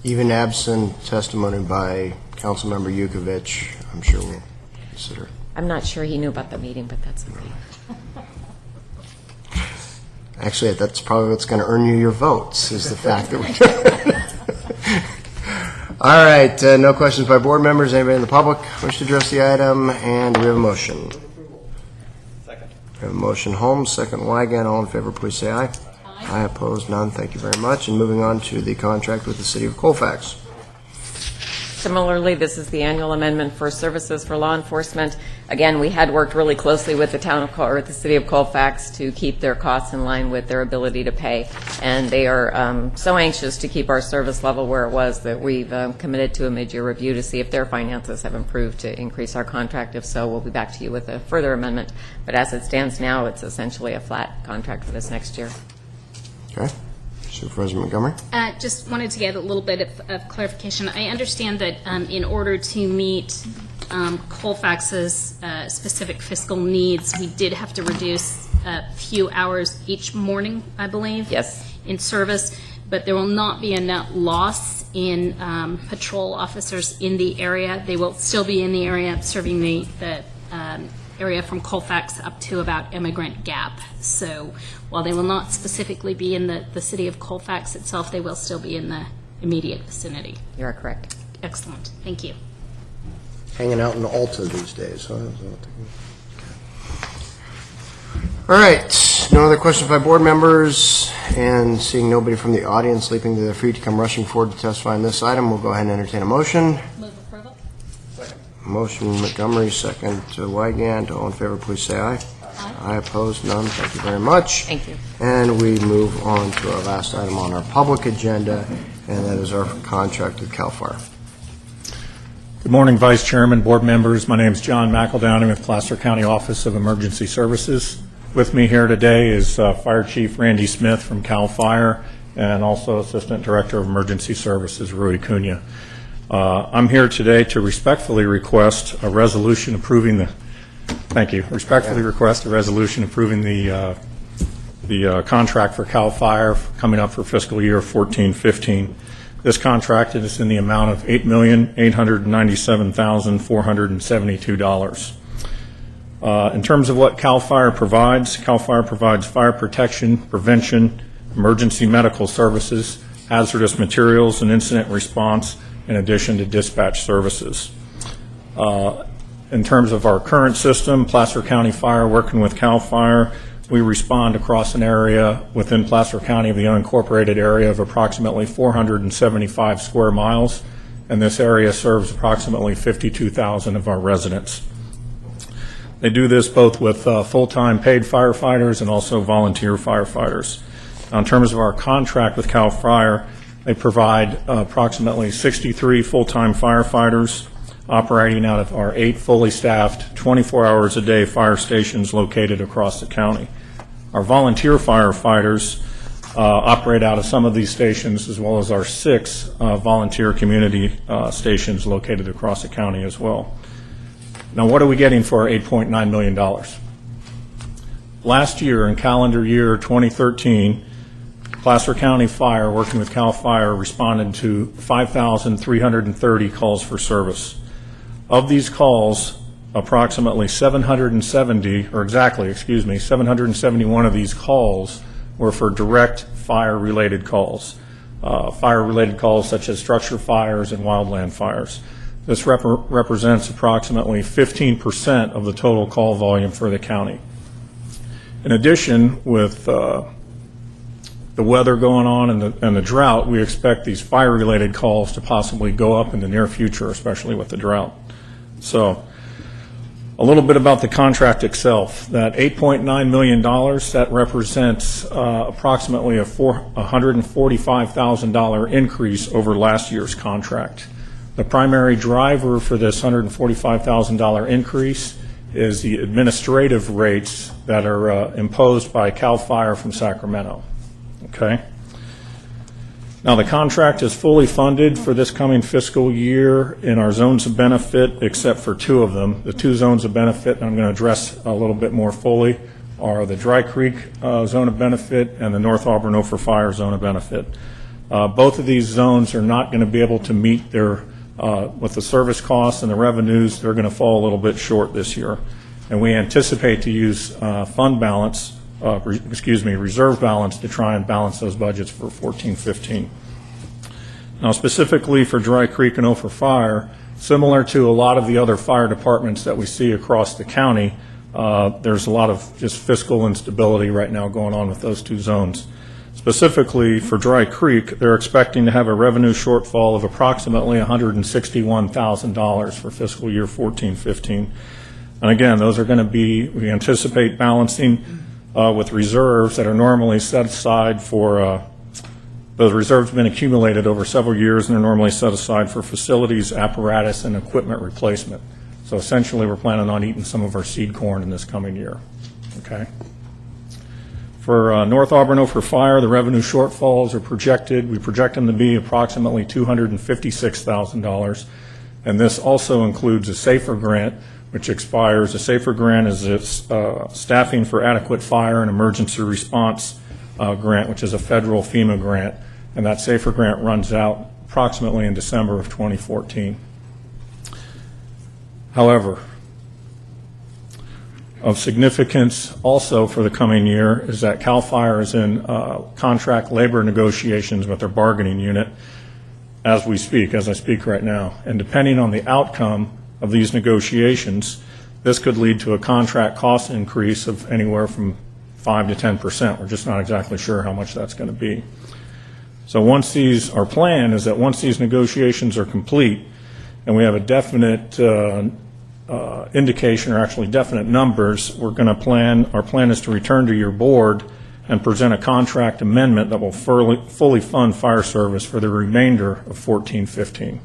Even absent testimony by Councilmember Yukovich, I'm sure we'll consider it. I'm not sure he knew about the meeting, but that's okay. Actually, that's probably what's going to earn you your votes, is the fact that we... All right, no questions by board members. Anybody in the public wish to address the item? And do we have a motion? Second. We have a motion, Holmes, second Wygant. All in favor, please say aye. Aye, opposed, none. Thank you very much. And moving on to the contract with the City of Colfax. Similarly, this is the annual amendment for services for law enforcement. Again, we had worked really closely with the the City of Colfax to keep their costs in line with their ability to pay, and they are so anxious to keep our service level where it was that we've committed to a mid-year review to see if their finances have improved to increase our contract. If so, we'll be back to you with a further amendment. But as it stands now, it's essentially a flat contract for this next year. Okay. Supervisor Montgomery? Just wanted to get a little bit of clarification. I understand that in order to meet Colfax's specific fiscal needs, we did have to reduce a few hours each morning, I believe. Yes. In service, but there will not be a net loss in patrol officers in the area. They will still be in the area serving the area from Colfax up to about Immigrant Gap. So while they will not specifically be in the city of Colfax itself, they will still be in the immediate vicinity. You are correct. Excellent. Thank you. Hanging out in Alta these days, huh? All right. No other questions by board members, and seeing nobody from the audience leaping to their feet to come rushing forward to testify on this item, we'll go ahead and entertain a motion. Move approval. Motion Montgomery, second Wygant. All in favor, please say aye. Aye, opposed, none. Thank you very much. Thank you. And we move on to our last item on our public agenda, and that is our contract with CAL FIRE. Good morning, Vice Chairman, board members. My name is John McEldowney with Placer County Office of Emergency Services. With me here today is Fire Chief Randy Smith from CAL FIRE and also Assistant Director of Emergency Services, Rui Cunha. I'm here today to respectfully request a resolution approving the contract for CAL FIRE coming up for fiscal year 14-15. This contract is in the amount of $8,897,472. In terms of what CAL FIRE provides fire protection, prevention, emergency medical services, hazardous materials, and incident response, in addition to dispatch services. In terms of our current system, Placer County Fire working with CAL FIRE, we respond across an area within Placer County of the unincorporated area of approximately 475 square miles, and this area serves approximately 52,000 of our residents. They do this both with full-time paid firefighters and also volunteer firefighters. Now, in terms of our contract with CAL FIRE, they provide approximately 63 full-time firefighters operating out of our 8 fully staffed, 24 hours a day fire stations located across the county. Our volunteer firefighters operate out of some of these stations, as well as our 6 volunteer community stations located across the county as well. Now, what are we getting for our $8.9 million? Last year, in calendar year 2013, Placer County Fire, working with CAL FIRE, responded to 5,330 calls for service. Of these calls, approximately 771 of these calls were for direct fire-related calls. Fire-related calls such as structure fires and wildland fires. This represents approximately 15% of the total call volume for the county. In addition, with the weather going on and the drought, we expect these fire-related calls to possibly go up in the near future, especially with the drought. So, a little bit about the contract itself. That $8.9 million, that represents approximately a $145,000 increase over last year's contract. The primary driver for this $145,000 increase is the administrative rates that are imposed by CAL FIRE from Sacramento. Okay? Now, the contract is fully funded for this coming fiscal year in our zones of benefit, except for two of them. The two zones of benefit I'm going to address a little bit more fully are the Dry Creek zone of benefit and the North Auburn Ophir Fire zone of benefit. Both of these zones are not going to be able to meet their, with the service costs and the revenues, they're going to fall a little bit short this year. And we anticipate to use fund balance, reserve balance to try and balance those budgets for 14-15. Now, specifically for Dry Creek and Ophir Fire, similar to a lot of the other fire departments that we see across the county, there's a lot of just fiscal instability right now going on with those two zones. Specifically for Dry Creek, they're expecting to have a revenue shortfall of approximately $161,000 for fiscal year 14-15. And again, those are going to be, we anticipate balancing with reserves that are normally set aside for, those reserves have been accumulated over several years and they're normally set aside for facilities, apparatus, and equipment replacement. So essentially, we're planning on eating some of our seed corn in this coming year. Okay. For North Auburn Ophir Fire, the revenue shortfalls are projected. We project them to be approximately $256,000. And this also includes a SAFER grant, which expires. A SAFER grant is Staffing for Adequate Fire and Emergency Response grant, which is a federal FEMA grant. And that SAFER grant runs out approximately in December of 2014. However, of significance also for the coming year is that CAL FIRE is in contract labor negotiations with their bargaining unit as we speak, as I speak right now. And depending on the outcome of these negotiations, this could lead to a contract cost increase of anywhere from 5 to 10%. We're just not exactly sure how much that's going to be. So our plan is that once these negotiations are complete and we have a definite indication, or actually definite numbers, our plan is to return to your board and present a contract amendment that will fully fund fire service for the remainder of 14-15.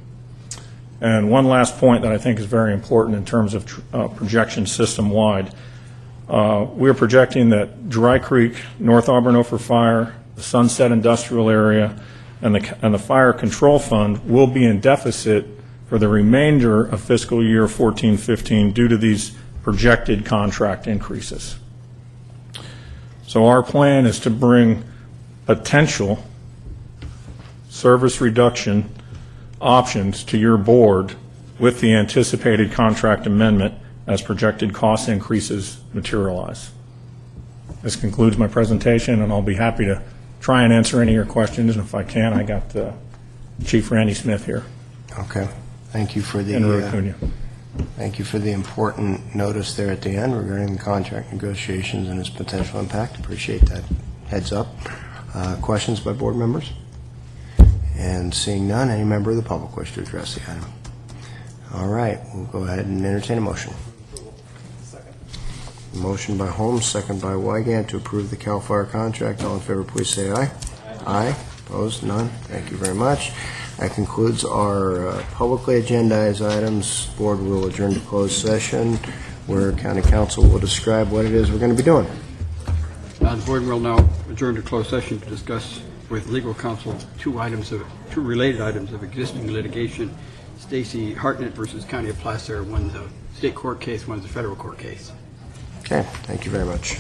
And one last point that I think is very important in terms of projection system-wide. We're projecting that Dry Creek, North Auburn Ophir Fire, the Sunset Industrial Area, and the Fire Control Fund will be in deficit for the remainder of fiscal year 14-15 due to these projected contract increases. So our plan is to bring potential service reduction options to your board with the anticipated contract amendment as projected cost increases materialize. This concludes my presentation, and I'll be happy to try and answer any of your questions. And if I can, I got Chief Randy Smith here. Okay. Thank you for the thank you for the important notice there at the end regarding the contract negotiations and its potential impact. Appreciate that heads up. Questions by board members? And seeing none, any member of the public wish to address the item? All right, we'll go ahead and entertain a motion. Motion by Holmes, second by Wygant to approve the CAL FIRE contract. All in favor, please say aye. Aye. Opposed? None. Thank you very much. That concludes our publicly agendized items. Board will adjourn to closed session where County Council will describe what it is we're going to be doing. The board will now adjourn to closed session to discuss with legal counsel two related items of existing litigation. Stacy Hartnett versus County of Placer. One's a state court case, one's a federal court case. Okay, thank you very much.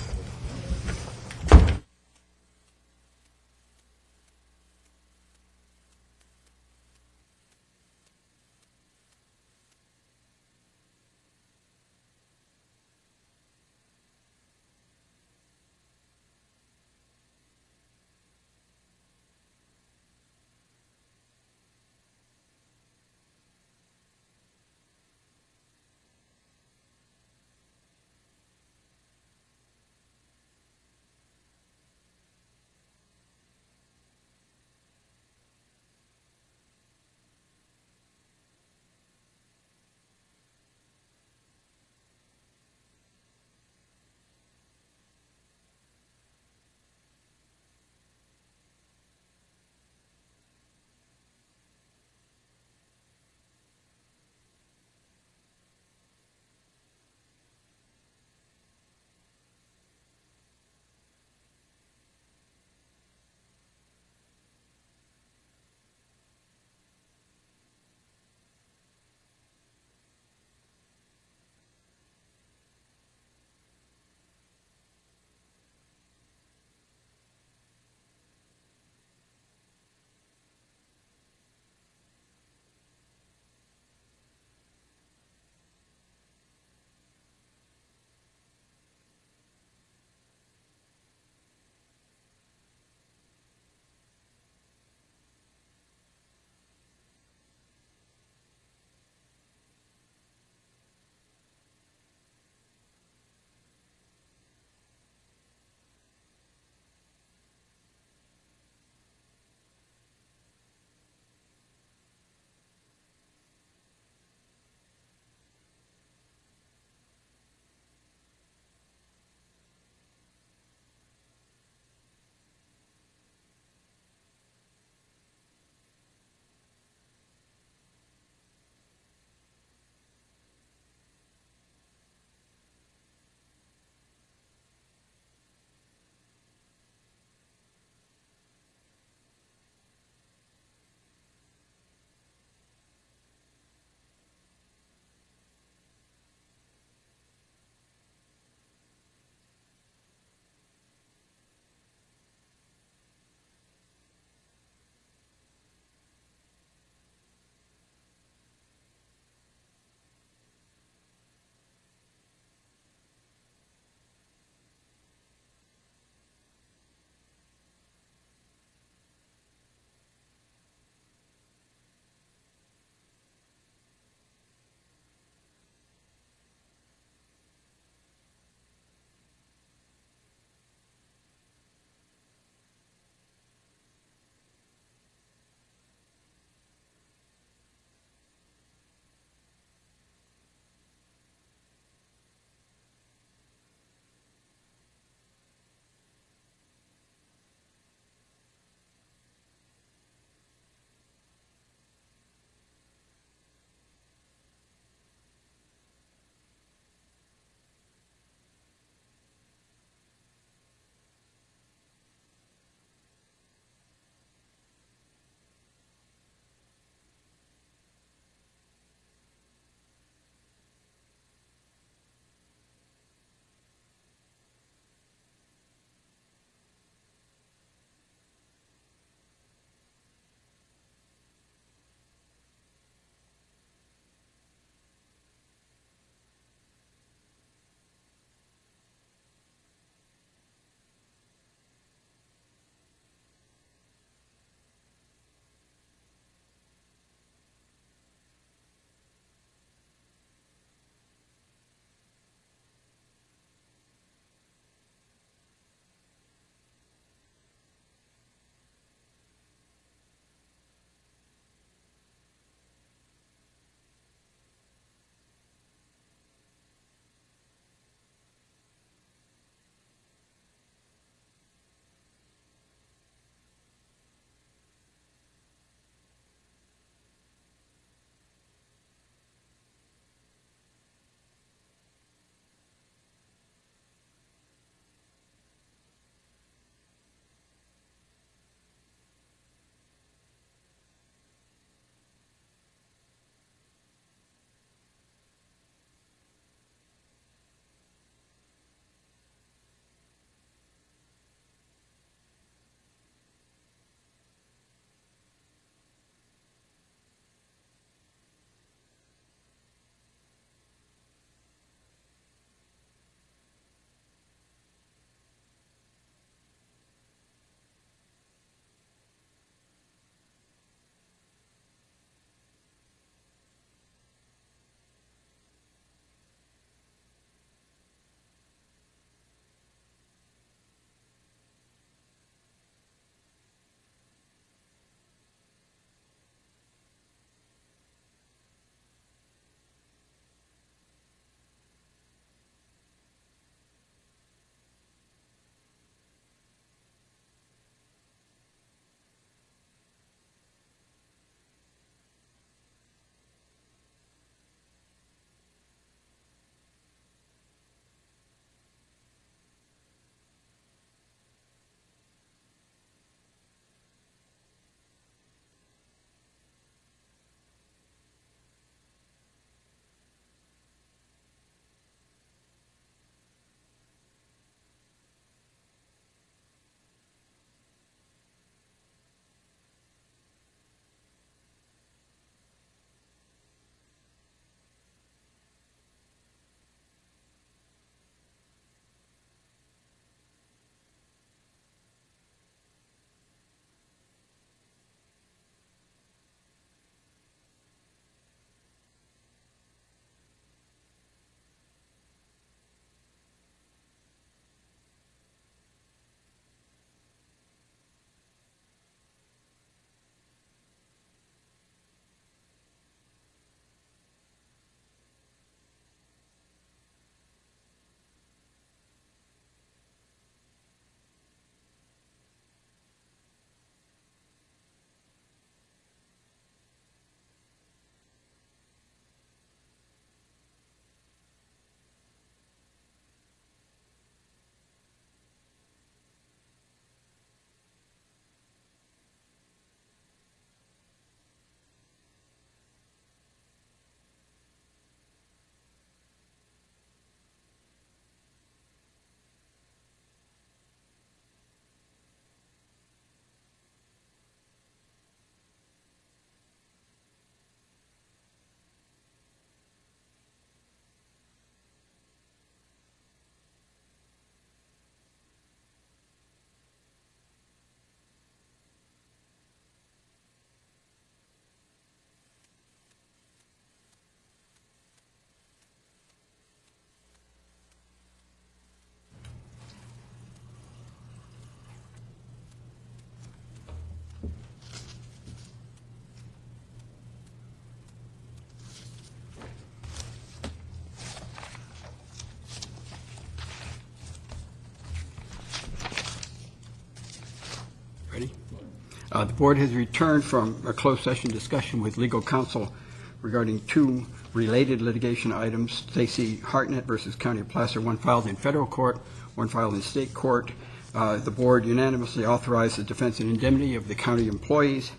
The board has returned from a closed session discussion with legal counsel regarding two related litigation items, Stacy Hartnett versus County of Placer, one filed in federal court, one filed in state court. The board unanimously authorized the defense and indemnity of the county employees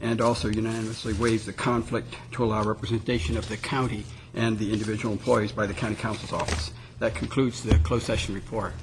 and also unanimously waived the conflict to allow representation of the county and the individual employees by the county counsel's office. That concludes the closed session report.